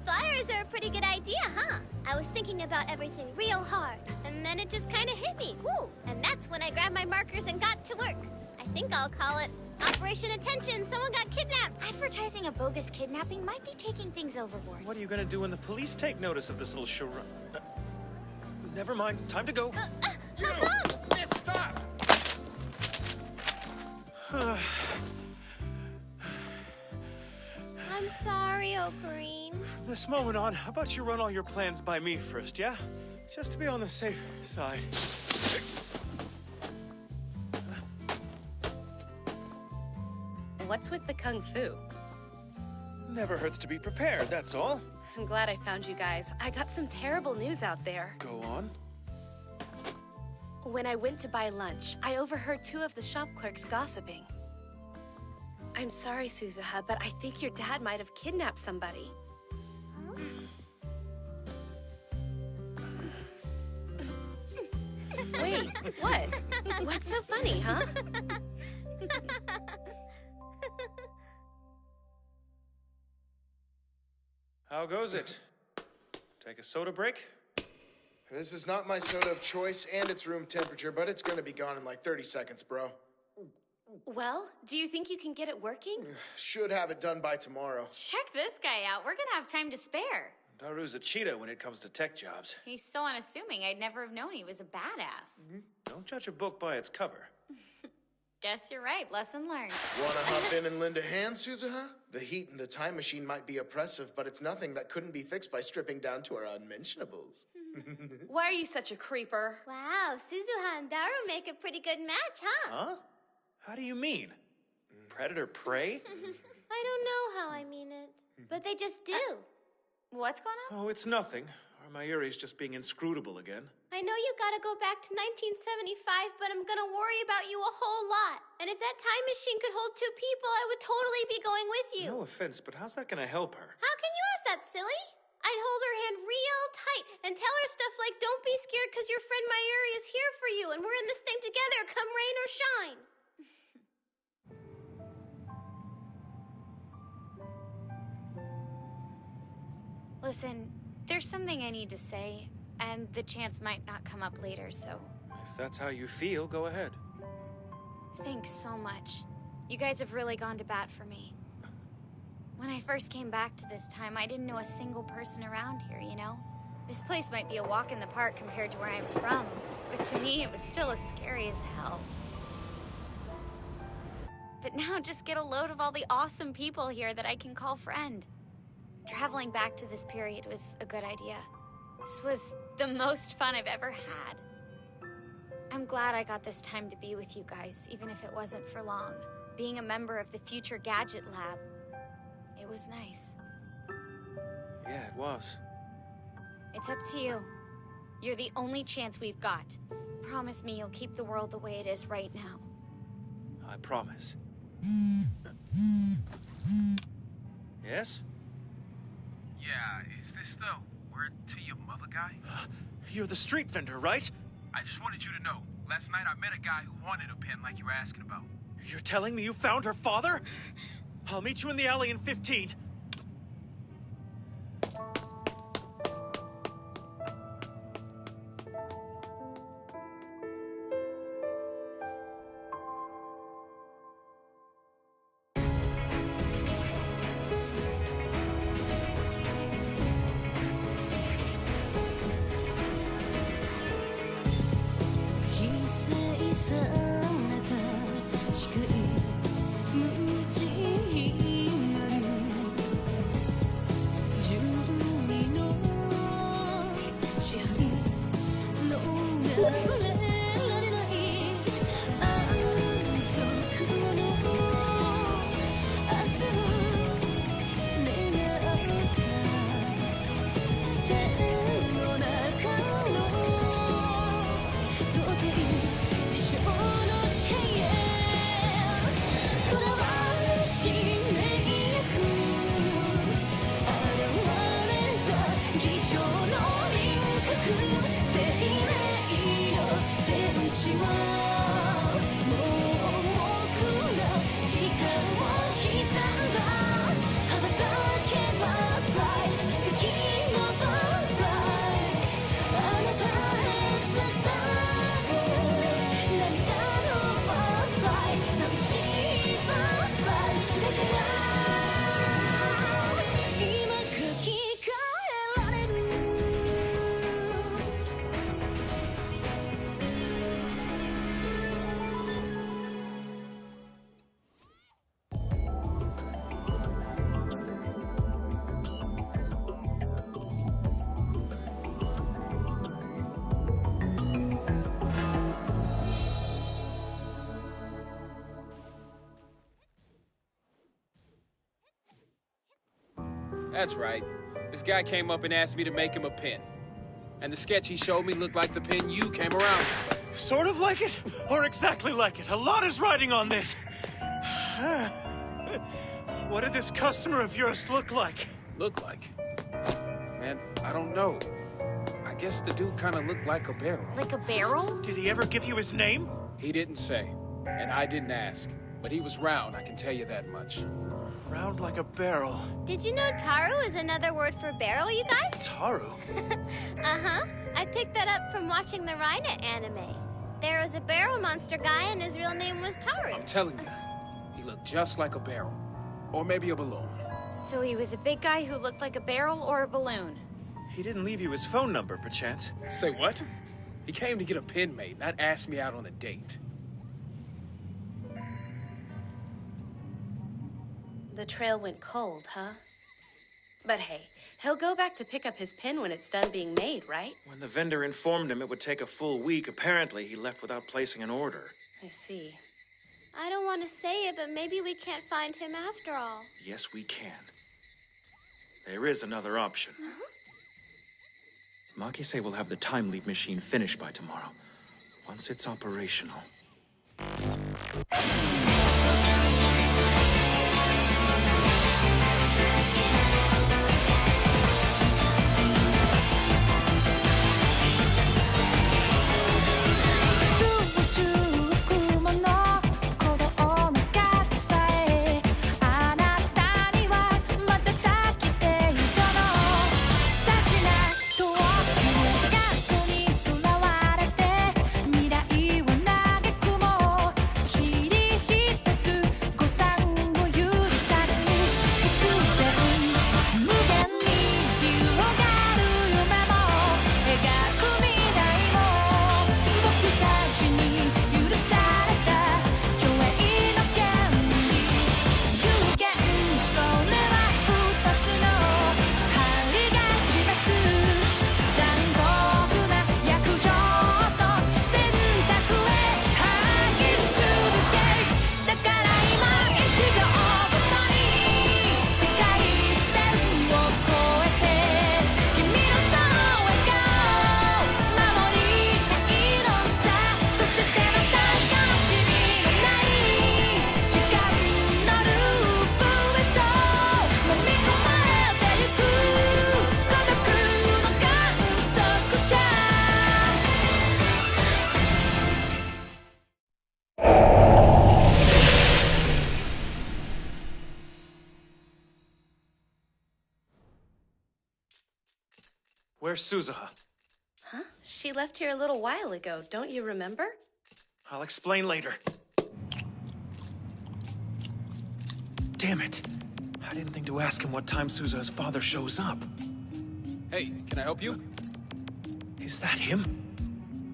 [SPEAKER 1] Flyers are a pretty good idea, huh? I was thinking about everything real hard, and then it just kind of hit me. Woo! And that's when I grabbed my markers and got to work. I think I'll call it Operation Attention, Someone Got Kidnapped.
[SPEAKER 8] Advertising a bogus kidnapping might be taking things overboard.
[SPEAKER 2] What are you gonna do when the police take notice of this little show run? Never mind. Time to go.
[SPEAKER 1] How come?
[SPEAKER 9] Miss, stop!
[SPEAKER 1] I'm sorry, Ocarine.
[SPEAKER 2] From this moment on, how about you run all your plans by me first, yeah? Just to be on the safe side.
[SPEAKER 5] What's with the kung fu?
[SPEAKER 2] Never hurts to be prepared, that's all.
[SPEAKER 5] I'm glad I found you guys. I got some terrible news out there.
[SPEAKER 2] Go on.
[SPEAKER 5] When I went to buy lunch, I overheard two of the shop clerks gossiping. I'm sorry, Suzuha, but I think your dad might have kidnapped somebody. Wait, what? What's so funny, huh?
[SPEAKER 2] How goes it? Take a soda break?
[SPEAKER 6] This is not my soda of choice, and it's room temperature, but it's gonna be gone in like 30 seconds, bro.
[SPEAKER 5] Well, do you think you can get it working?
[SPEAKER 6] Should have it done by tomorrow.
[SPEAKER 8] Check this guy out. We're gonna have time to spare.
[SPEAKER 2] Daru's a cheetah when it comes to tech jobs.
[SPEAKER 8] He's so unassuming, I'd never have known he was a badass.
[SPEAKER 2] Don't judge a book by its cover.
[SPEAKER 8] Guess you're right. Lesson learned.
[SPEAKER 6] Wanna hop in and lend a hand, Suzuha? The heat in the time machine might be oppressive, but it's nothing that couldn't be fixed by stripping down to our unmentionables.
[SPEAKER 5] Why are you such a creeper?
[SPEAKER 1] Wow, Suzuha and Daru make a pretty good match, huh?
[SPEAKER 2] Huh? How do you mean? Predator prey?
[SPEAKER 1] I don't know how I mean it, but they just do.
[SPEAKER 8] What's going on?
[SPEAKER 2] Oh, it's nothing. Our Mayuri's just being inscrutable again.
[SPEAKER 1] I know you gotta go back to 1975, but I'm gonna worry about you a whole lot. And if that time machine could hold 2 people, I would totally be going with you.
[SPEAKER 2] No offense, but how's that gonna help her?
[SPEAKER 1] How can you ask that, silly? I'd hold her hand real tight and tell her stuff like, don't be scared because your friend Mayuri is here for you and we're in this thing together, come rain or shine.
[SPEAKER 8] Listen, there's something I need to say, and the chance might not come up later, so
[SPEAKER 2] If that's how you feel, go ahead.
[SPEAKER 8] thanks so much. You guys have really gone to bat for me. When I first came back to this time, I didn't know a single person around here, you know? This place might be a walk in the park compared to where I'm from, but to me, it was still as scary as hell. But now just get a load of all the awesome people here that I can call friend. Traveling back to this period was a good idea. This was the most fun I've ever had. I'm glad I got this time to be with you guys, even if it wasn't for long. Being a member of the Future Gadget Lab, it was nice.
[SPEAKER 2] Yeah, it was.
[SPEAKER 8] It's up to you. You're the only chance we've got. Promise me you'll keep the world the way it is right now.
[SPEAKER 2] I promise. Yes?
[SPEAKER 11] Yeah, is this the word to your mother guy?
[SPEAKER 2] You're the street vendor, right?
[SPEAKER 11] I just wanted you to know. Last night I met a guy who wanted a pen like you were asking about.
[SPEAKER 2] You're telling me you found her father? I'll meet you in the alley in 15.
[SPEAKER 9] That's right. This guy came up and asked me to make him a pin. And the sketch he showed me looked like the pin you came around with.
[SPEAKER 2] Sort of like it, or exactly like it. A lot is riding on this. What did this customer of yours look like?
[SPEAKER 9] Look like? Man, I don't know. I guess the dude kind of looked like a barrel.
[SPEAKER 8] Like a barrel?
[SPEAKER 2] Did he ever give you his name?
[SPEAKER 9] He didn't say, and I didn't ask. But he was round, I can tell you that much.
[SPEAKER 2] Round like a barrel.
[SPEAKER 1] Did you know Taru is another word for barrel, you guys?
[SPEAKER 2] Taru?
[SPEAKER 1] Uh-huh. I picked that up from watching the Rhina anime. There was a barrel monster guy and his real name was Taru.
[SPEAKER 9] I'm telling you, he looked just like a barrel. Or maybe a balloon.
[SPEAKER 8] So he was a big guy who looked like a barrel or a balloon?
[SPEAKER 2] He didn't leave you his phone number, perchance.
[SPEAKER 9] Say what? He came to get a pin made, not ask me out on a date.
[SPEAKER 5] The trail went cold, huh? But hey, he'll go back to pick up his pin when it's done being made, right?
[SPEAKER 2] When the vendor informed him it would take a full week, apparently he left without placing an order.
[SPEAKER 5] I see.
[SPEAKER 1] I don't want to say it, but maybe we can't find him after all.
[SPEAKER 2] Yes, we can. There is another option. Makise will have the time leap machine finished by tomorrow, once it's operational. Where's Suzuha?
[SPEAKER 5] Huh? She left here a little while ago, don't you remember?
[SPEAKER 2] I'll explain later. Damn it. I didn't think to ask him what time Suzuha's father shows up.
[SPEAKER 9] Hey, can I help you?
[SPEAKER 2] Is that him?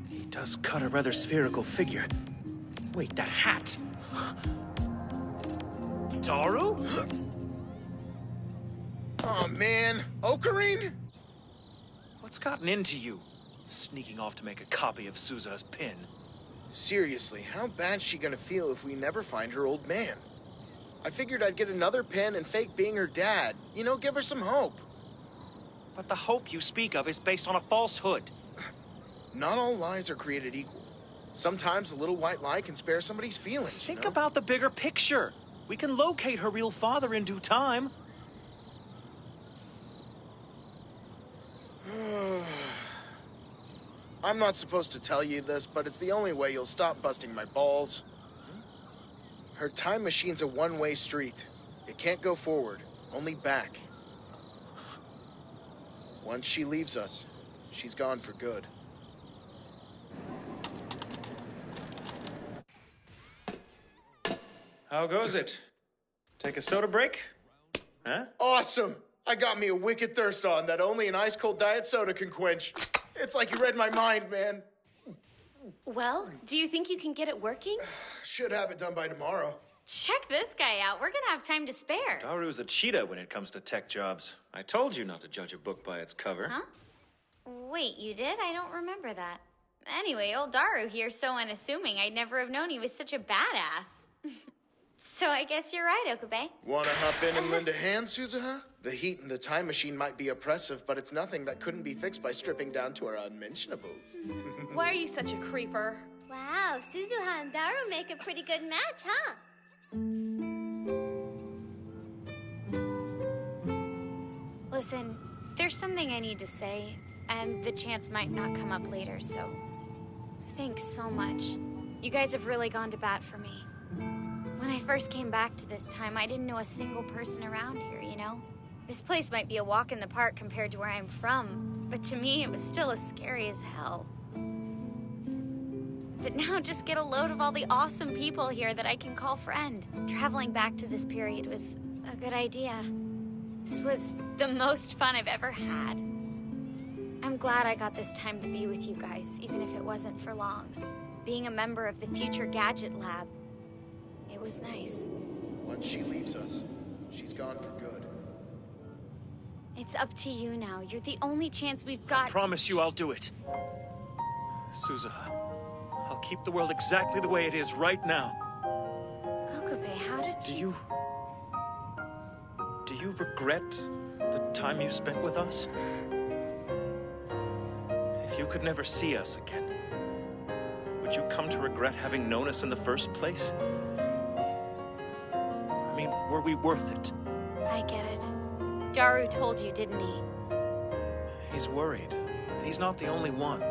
[SPEAKER 2] He does cut a rather spherical figure. Wait, that hat. Daru?
[SPEAKER 6] Oh man, Ocarine?
[SPEAKER 2] What's gotten into you? Sneaking off to make a copy of Suzuha's pin.
[SPEAKER 6] Seriously, how bad's she gonna feel if we never find her old man? I figured I'd get another pin and fake being her dad. You know, give her some hope.
[SPEAKER 2] But the hope you speak of is based on a falsehood.
[SPEAKER 6] Not all lies are created equal. Sometimes a little white lie can spare somebody's feelings,
[SPEAKER 2] Think
[SPEAKER 6] you know?
[SPEAKER 2] about the bigger picture. We can locate her real father in due time.
[SPEAKER 6] I'm not supposed to tell you this, but it's the only way you'll stop busting my balls. Her time machine's a one-way street. It can't go forward, only back. Once she leaves us, she's gone for good.
[SPEAKER 2] How goes it? Take a soda break? Huh?
[SPEAKER 6] Awesome! I got me a wicked thirst on that only an ice-cold diet soda can quench. It's like you read my mind, man.
[SPEAKER 5] Well, do you think you can get it working?
[SPEAKER 6] Should have it done by tomorrow.
[SPEAKER 8] Check this guy out. We're gonna have time to spare.
[SPEAKER 2] Daru's a cheetah when it comes to tech jobs. I told you not to judge a book by its cover.
[SPEAKER 8] Huh? Wait, you did? I don't remember that. Anyway, old Daru here's so unassuming. I'd never have known he was such a badass. So I guess you're right, Okabe.
[SPEAKER 6] Wanna hop in and lend a hand, Suzuha? The heat in the time machine might be oppressive, but it's nothing that couldn't be fixed by stripping down to our unmentionables.
[SPEAKER 5] Why are you such a creeper?
[SPEAKER 1] Wow, Suzuha and Daru make a pretty good match, huh?
[SPEAKER 8] Listen, there's something I need to say, and the chance might not come up later, so thanks so much. You guys have really gone to bat for me. When I first came back to this time, I didn't know a single person around here, you know? This place might be a walk in the park compared to where I'm from, but to me, it was still as scary as hell. But now just get a load of all the awesome people here that I can call friend. Traveling back to this period was a good idea. This was the most fun I've ever had. I'm glad I got this time to be with you guys, even if it wasn't for long. Being a member of the Future Gadget Lab, it was nice.
[SPEAKER 6] Once she leaves us, she's gone for good.
[SPEAKER 8] It's up to you now. You're the only chance we've got.
[SPEAKER 2] I promise you I'll do it. Suzuha, I'll keep the world exactly the way it is right now.
[SPEAKER 8] how did you...
[SPEAKER 2] Do you regret the time you spent with us? If you could never see us again, would you come to regret having known us in the first place? I mean, were we worth it?
[SPEAKER 8] I get it. Daru told you, didn't he?
[SPEAKER 2] He's worried, and he's not the only one.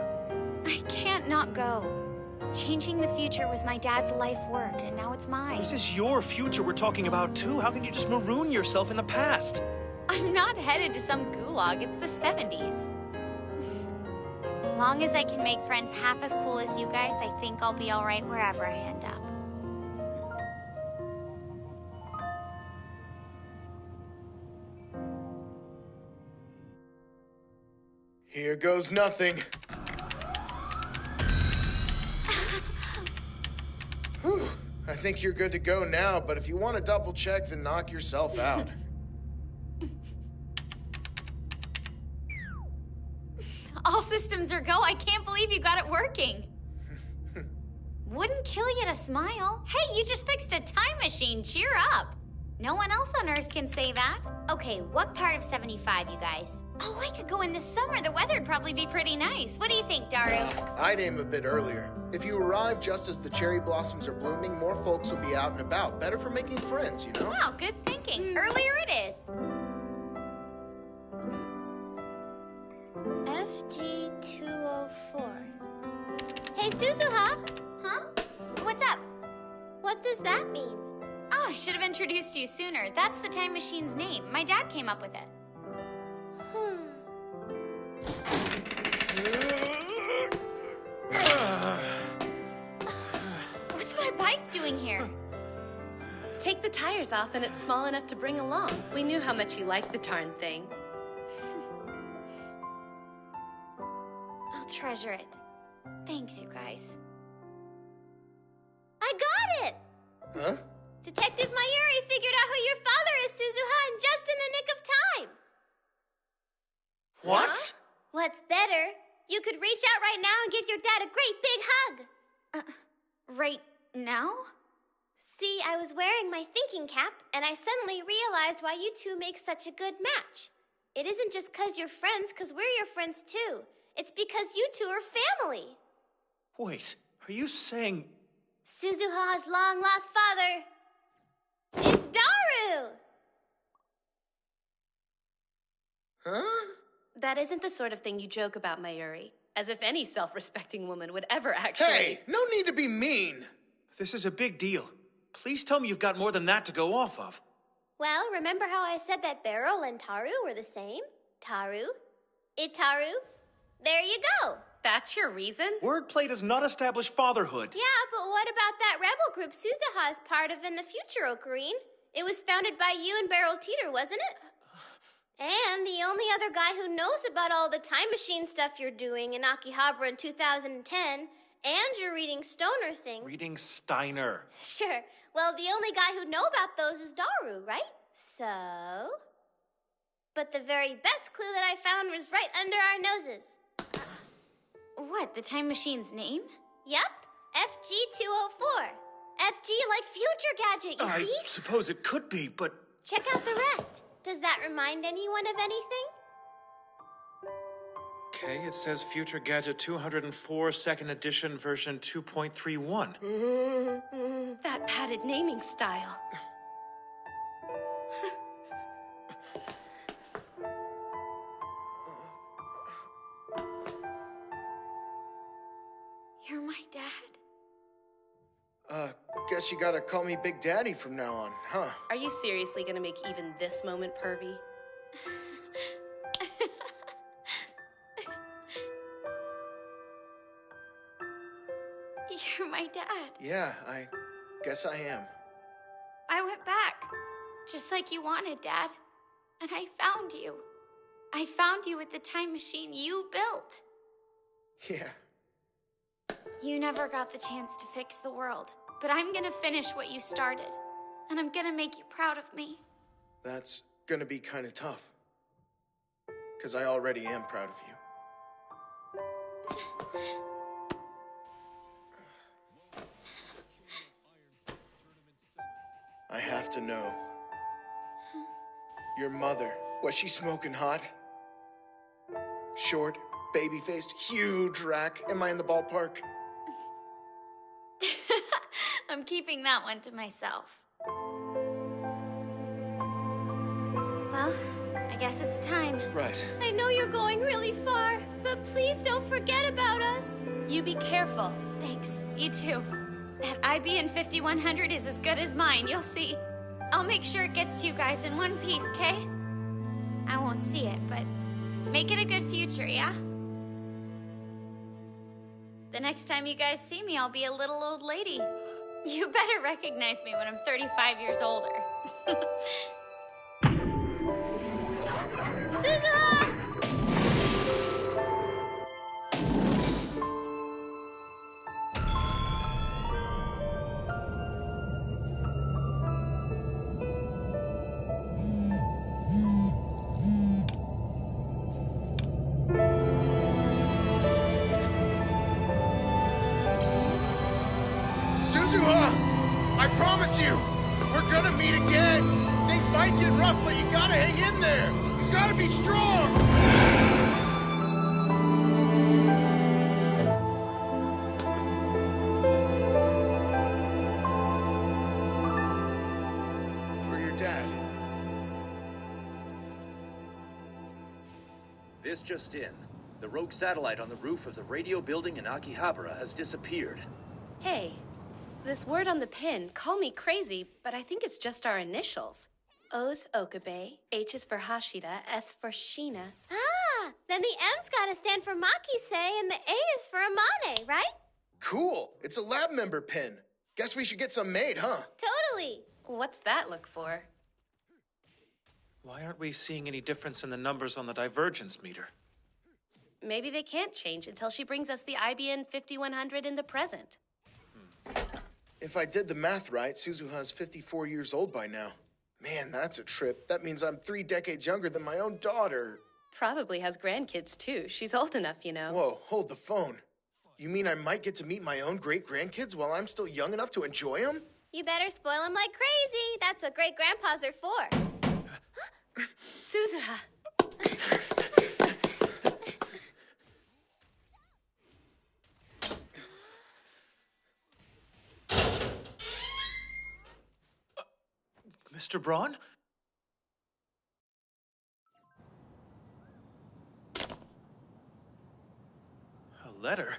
[SPEAKER 8] I can't not go. Changing the future was my dad's life work, and now it's mine.
[SPEAKER 2] This is your future we're talking about, too. How can you just maroon yourself in the past?
[SPEAKER 8] I'm not headed to some gulag. It's the 70s. Long as I can make friends half as cool as you guys, I think I'll be all right wherever I end up.
[SPEAKER 6] Here goes nothing. Whew. I think you're good to go now, but if you want to double check, then knock yourself out.
[SPEAKER 8] All systems are go. I can't believe you got it working. Wouldn't kill you to smile. Hey, you just fixed a time machine. Cheer up. No one else on Earth can say that. Okay, what part of 75, you guys? Oh, I could go in this summer. The weather'd probably be pretty nice. What do you think, Daru?
[SPEAKER 6] I'd aim a bit earlier. If you arrive just as the cherry blossoms are blooming, more folks will be out and about. Better for making friends, you know?
[SPEAKER 8] Wow, good thinking. Earlier it is.
[SPEAKER 1] FG204. Hey, Suzuha!
[SPEAKER 8] Huh? What's up?
[SPEAKER 1] What does that mean?
[SPEAKER 8] Oh, I should have introduced you sooner. That's the time machine's name. My dad came up with it. What's my bike doing here?
[SPEAKER 5] Take the tires off and it's small enough to bring along. We knew how much you liked the darn thing.
[SPEAKER 8] I'll treasure it. Thanks, you guys.
[SPEAKER 1] I got it!
[SPEAKER 6] Huh?
[SPEAKER 1] Detective Mayuri figured out who your father is, Suzuha, and just in the nick of time.
[SPEAKER 6] What?
[SPEAKER 1] Huh? What's better, you could reach out right now and give your dad a great big hug.
[SPEAKER 8] Right now?
[SPEAKER 1] See, I was wearing my thinking cap, and I suddenly realized why you two make such a good match. It isn't just 'cause you're friends, 'cause we're your friends too. It's because you two are family.
[SPEAKER 2] Wait, are you saying...
[SPEAKER 1] Suzuha's long-lost father is Daru!
[SPEAKER 6] Huh?
[SPEAKER 5] That isn't the sort of thing you joke about, Mayuri. As if any self-respecting woman would ever actually...
[SPEAKER 6] Hey, no need to be mean.
[SPEAKER 2] This is a big deal. Please tell me you've got more than that to go off of.
[SPEAKER 1] Well, remember how I said that Beryl and Taru were the same? Taru, Itaru, there you go.
[SPEAKER 5] That's your reason?
[SPEAKER 2] Wordplay does not establish fatherhood.
[SPEAKER 1] Yeah, but what about that rebel group Suzuha is part of in the future, Ocarine? It was founded by you and Beryl Teeter, wasn't it? And the only other guy who knows about all the time machine stuff you're doing in Akihabara in 2010, and your reading Stoner thing.
[SPEAKER 2] Reading Steiner.
[SPEAKER 1] Sure. Well, the only guy who'd know about those is Daru, right? So... But the very best clue that I found was right under our noses.
[SPEAKER 8] What, the time machine's name?
[SPEAKER 1] Yup, FG204. FG like future gadget, you
[SPEAKER 2] I
[SPEAKER 1] see?
[SPEAKER 2] suppose it could be, but...
[SPEAKER 1] Check out the rest. Does that remind anyone of anything?
[SPEAKER 2] Okay, it says Future Gadget 204, second edition, version 2.31.
[SPEAKER 5] That padded naming style.
[SPEAKER 8] You're my dad?
[SPEAKER 6] Guess you gotta call me Big Daddy from now on, huh?
[SPEAKER 5] Are you seriously gonna make even this moment pervy?
[SPEAKER 8] You're my dad.
[SPEAKER 6] Yeah, I guess I am.
[SPEAKER 8] I went back, just like you wanted, Dad. And I found you. I found you with the time machine you built.
[SPEAKER 6] Yeah.
[SPEAKER 8] You never got the chance to fix the world, but I'm gonna finish what you started. And I'm gonna make you proud of me.
[SPEAKER 6] That's gonna be kinda tough. 'Cause I already am proud of you. I have to know. Your mother, was she smoking hot? Short, baby-faced, huge rack. Am I in the ballpark?
[SPEAKER 8] I'm keeping that one to myself. Well, I guess it's time.
[SPEAKER 2] Right.
[SPEAKER 1] I know you're going really far, but please don't forget about us.
[SPEAKER 5] You be careful.
[SPEAKER 8] Thanks. You too. That IBN 5100 is as good as mine, you'll see. I'll make sure it gets to you guys in one piece, okay? I won't see it, but make it a good future, yeah? The next time you guys see me, I'll be a little old lady. You better recognize me when I'm 35 years older.
[SPEAKER 1] Suzuha!
[SPEAKER 6] Suzuha! I promise you, we're gonna meet again. Things might get rough, but you gotta hang in there. You gotta be strong. For your dad.
[SPEAKER 7] This just in. The rogue satellite on the roof of the radio building in Akihabara has disappeared.
[SPEAKER 5] Hey, this word on the pin, call me crazy, but I think it's just our initials. O's Okabe, H is for Hashira, S for Sheena.
[SPEAKER 1] Ah, then the M's gotta stand for Makise and the A is for Amane, right?
[SPEAKER 6] Cool. It's a lab member pin. Guess we should get some made, huh?
[SPEAKER 1] Totally.
[SPEAKER 5] What's that look for?
[SPEAKER 2] Why aren't we seeing any difference in the numbers on the divergence meter?
[SPEAKER 5] Maybe they can't change until she brings us the IBN 5100 in the present.
[SPEAKER 6] If I did the math right, Suzuha's 54 years old by now. Man, that's a trip. That means I'm 3 decades younger than my own daughter.
[SPEAKER 5] Probably has grandkids too. She's old enough, you know.
[SPEAKER 6] Whoa, hold the phone. You mean I might get to meet my own great-grandkids while I'm still young enough to enjoy them?
[SPEAKER 1] You better spoil them like crazy. That's what great-grandpas are for.
[SPEAKER 5] Suzuha!
[SPEAKER 2] Mr. Braun? A letter?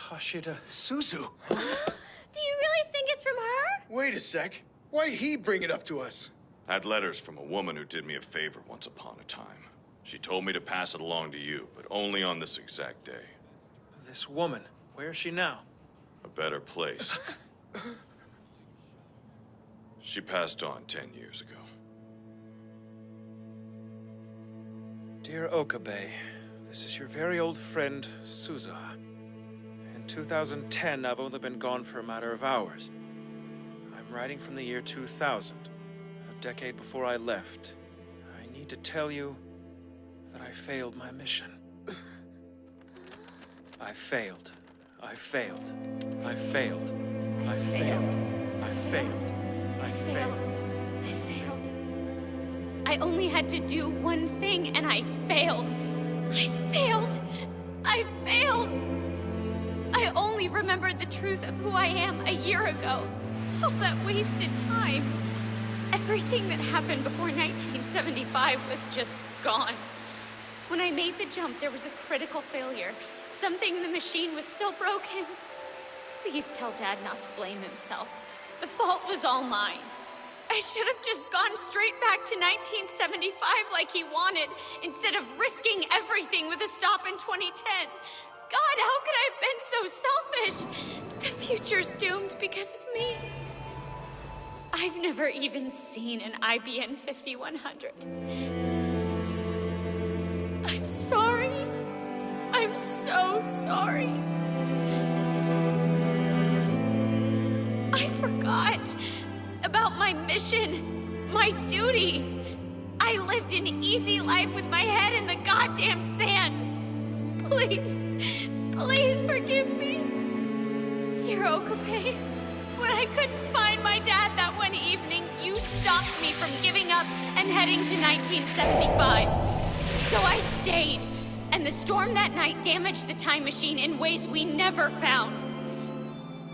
[SPEAKER 2] Hashida Suzu.
[SPEAKER 1] Do you really think it's from her?
[SPEAKER 6] Wait a sec. Why'd he bring it up to us?
[SPEAKER 12] Had letters from a woman who did me a favor once upon a time. She told me to pass it along to you, but only on this exact day.
[SPEAKER 2] This woman, where is she now?
[SPEAKER 12] A better place. She passed on 10 years ago.
[SPEAKER 2] Dear Okabe, this is your very old friend, Suzuha. In 2010, I've only been gone for a matter of hours. I'm writing from the year 2000, a decade before I left. I need to tell you that I failed my mission. I failed. I failed. I failed. I failed. I failed. I failed.
[SPEAKER 8] I failed. I only had to do one thing, and I failed. I failed. I failed. I only remembered the truth of who I am a year ago. All that wasted time. Everything that happened before 1975 was just gone. When I made the jump, there was a critical failure. Something in the machine was still broken. Please tell Dad not to blame himself. The fault was all mine. I should have just gone straight back to 1975 like he wanted, instead of risking everything with a stop in 2010. God, how could I have been so selfish? The future's doomed because of me. I've never even seen an IBN 5100. I'm sorry. I'm so sorry. I forgot about my mission, my duty. I lived an easy life with my head in the goddamn sand. Please, please forgive me. Dear Okabe,
[SPEAKER 13] When I couldn't find my dad that one evening, you stopped me from giving up and heading to 1975. So I stayed, and the storm that night damaged the time machine in ways we never found.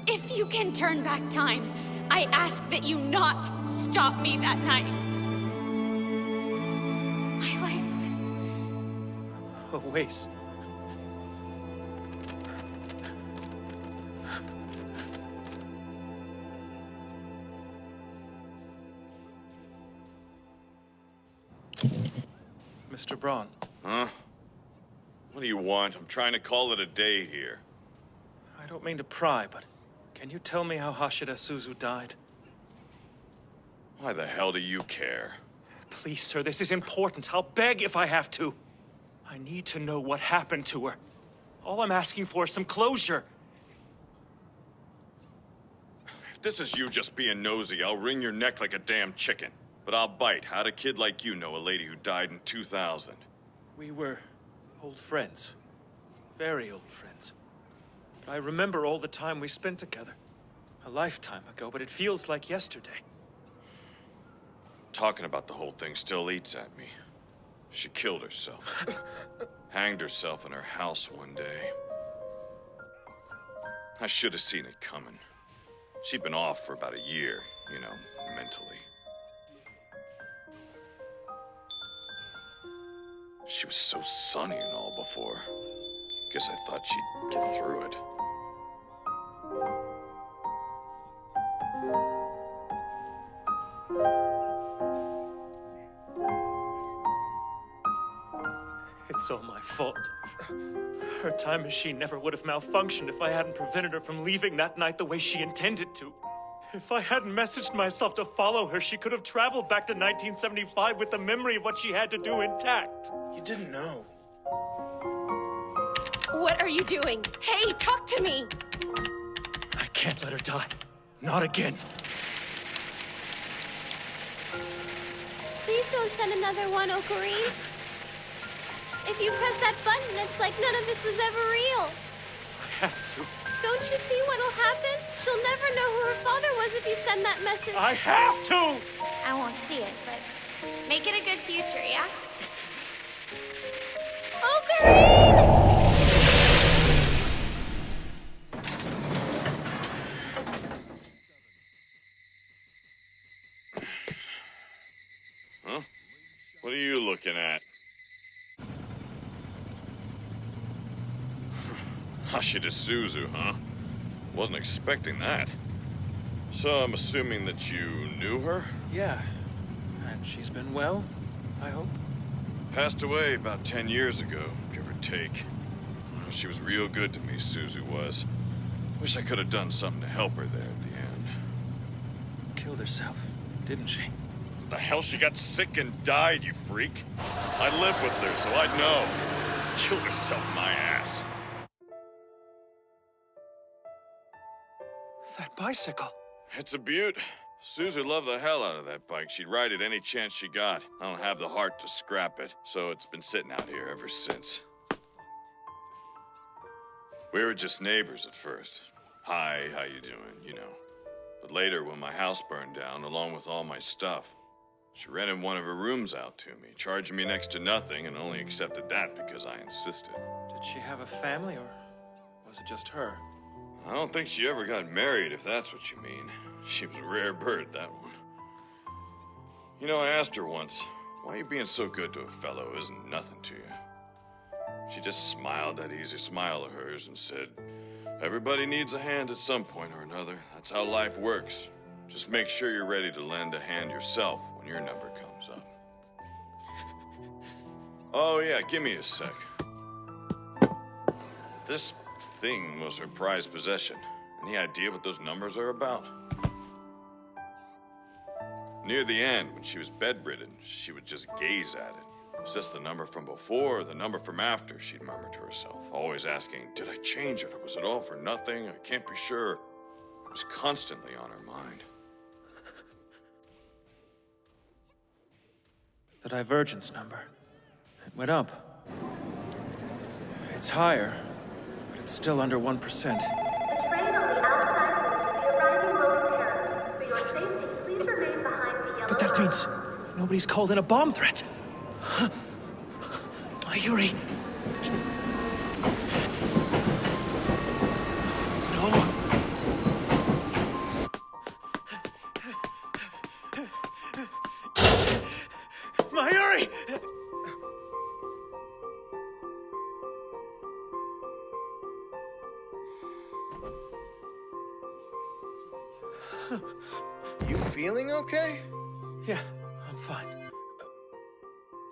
[SPEAKER 13] If you can turn back time, I ask that you not stop me that night. My life was
[SPEAKER 2] a waste. Mr. Braun.
[SPEAKER 12] Huh? What do you want? I'm trying to call it a day here.
[SPEAKER 2] I don't mean to pry, but can you tell me how Hashida Suzu died?
[SPEAKER 12] Why the hell do you care?
[SPEAKER 2] Please, sir, this is important. I'll beg if I have to. I need to know what happened to her. All I'm asking for is some closure.
[SPEAKER 12] If this is you just being nosy, I'll wring your neck like a damn chicken. But I'll bite. How'd a kid like you know a lady who died in 2000?
[SPEAKER 2] We were old friends. Very old friends. But I remember all the time we spent together. A lifetime ago, but it feels like yesterday.
[SPEAKER 12] Talking about the whole thing still eats at me. She killed herself. Hanged herself in her house one day. I should have seen it coming. She'd been off for about a year, you know, mentally. She was so sunny and all before. Guess I thought she'd get through it.
[SPEAKER 2] It's all my fault. Her time machine never would have malfunctioned if I hadn't prevented her from leaving that night the way she intended to. If I hadn't messaged myself to follow her, she could have traveled back to 1975 with the memory of what she had to do intact.
[SPEAKER 6] You didn't know.
[SPEAKER 13] What are you doing? Hey, talk to me!
[SPEAKER 2] I can't let her die. Not again.
[SPEAKER 1] Please don't send another one, Ocarine. If you press that button, it's like none of this was ever real.
[SPEAKER 2] I have to.
[SPEAKER 1] Don't you see what'll happen? She'll never know who her father was if you send that message.
[SPEAKER 2] I have to!
[SPEAKER 13] I won't see it, but make it a good future, yeah?
[SPEAKER 1] Ocarine!
[SPEAKER 12] Huh? What are you looking at? Hashida Suzu, huh? Wasn't expecting that. So I'm assuming that you knew her?
[SPEAKER 2] Yeah. And she's been well, I hope.
[SPEAKER 12] Passed away about 10 years ago, give or take. Well, she was real good to me, Suzu was. Wish I could have done something to help her there at the end.
[SPEAKER 2] Killed herself, didn't she?
[SPEAKER 12] What the hell? She got sick and died, you freak. I lived with her, so I'd know. Killed herself, my ass.
[SPEAKER 2] That bicycle.
[SPEAKER 12] It's a beaut. Suzu loved the hell out of that bike. She'd ride it any chance she got. I don't have the heart to scrap it, so it's been sitting out here ever since. We were just neighbors at first. Hi, how you doing, you know. But later, when my house burned down, along with all my stuff, she rented one of her rooms out to me, charging me next to nothing, and only accepted that because I insisted.
[SPEAKER 2] Did she have a family, or was it just her?
[SPEAKER 12] I don't think she ever got married, if that's what you mean. She was a rare bird, that one. You know, I asked her once, why you being so good to a fellow who isn't nothing to you? She just smiled that easy smile of hers and said, everybody needs a hand at some point or another. That's how life works. Just make sure you're ready to lend a hand yourself when your number comes up. Oh yeah, give me a sec. This thing was her prized possession. Any idea what those numbers are about? Near the end, when she was bedridden, she would just gaze at it. Is this the number from before or the number from after? She'd murmur to herself, always asking, did I change it or was it all for nothing? I can't be sure. It was constantly on her mind.
[SPEAKER 2] The divergence number. It went up. It's higher, but it's still under 1%.
[SPEAKER 14] The train on the outside will be arriving momentarily.
[SPEAKER 2] That means nobody's called in a bomb threat. Huh? Mayuri. No. Mayuri!
[SPEAKER 6] You feeling okay?
[SPEAKER 2] Yeah, I'm fine.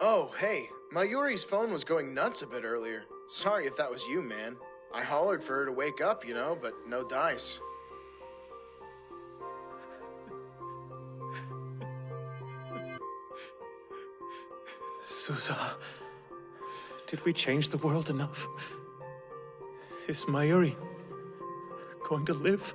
[SPEAKER 6] Oh, hey, Mayuri's phone was going nuts a bit earlier. Sorry if that was you, man. I hollered for her to wake up, you know, but no dice.
[SPEAKER 2] Susa, did we change the world enough? Is Mayuri going to live?「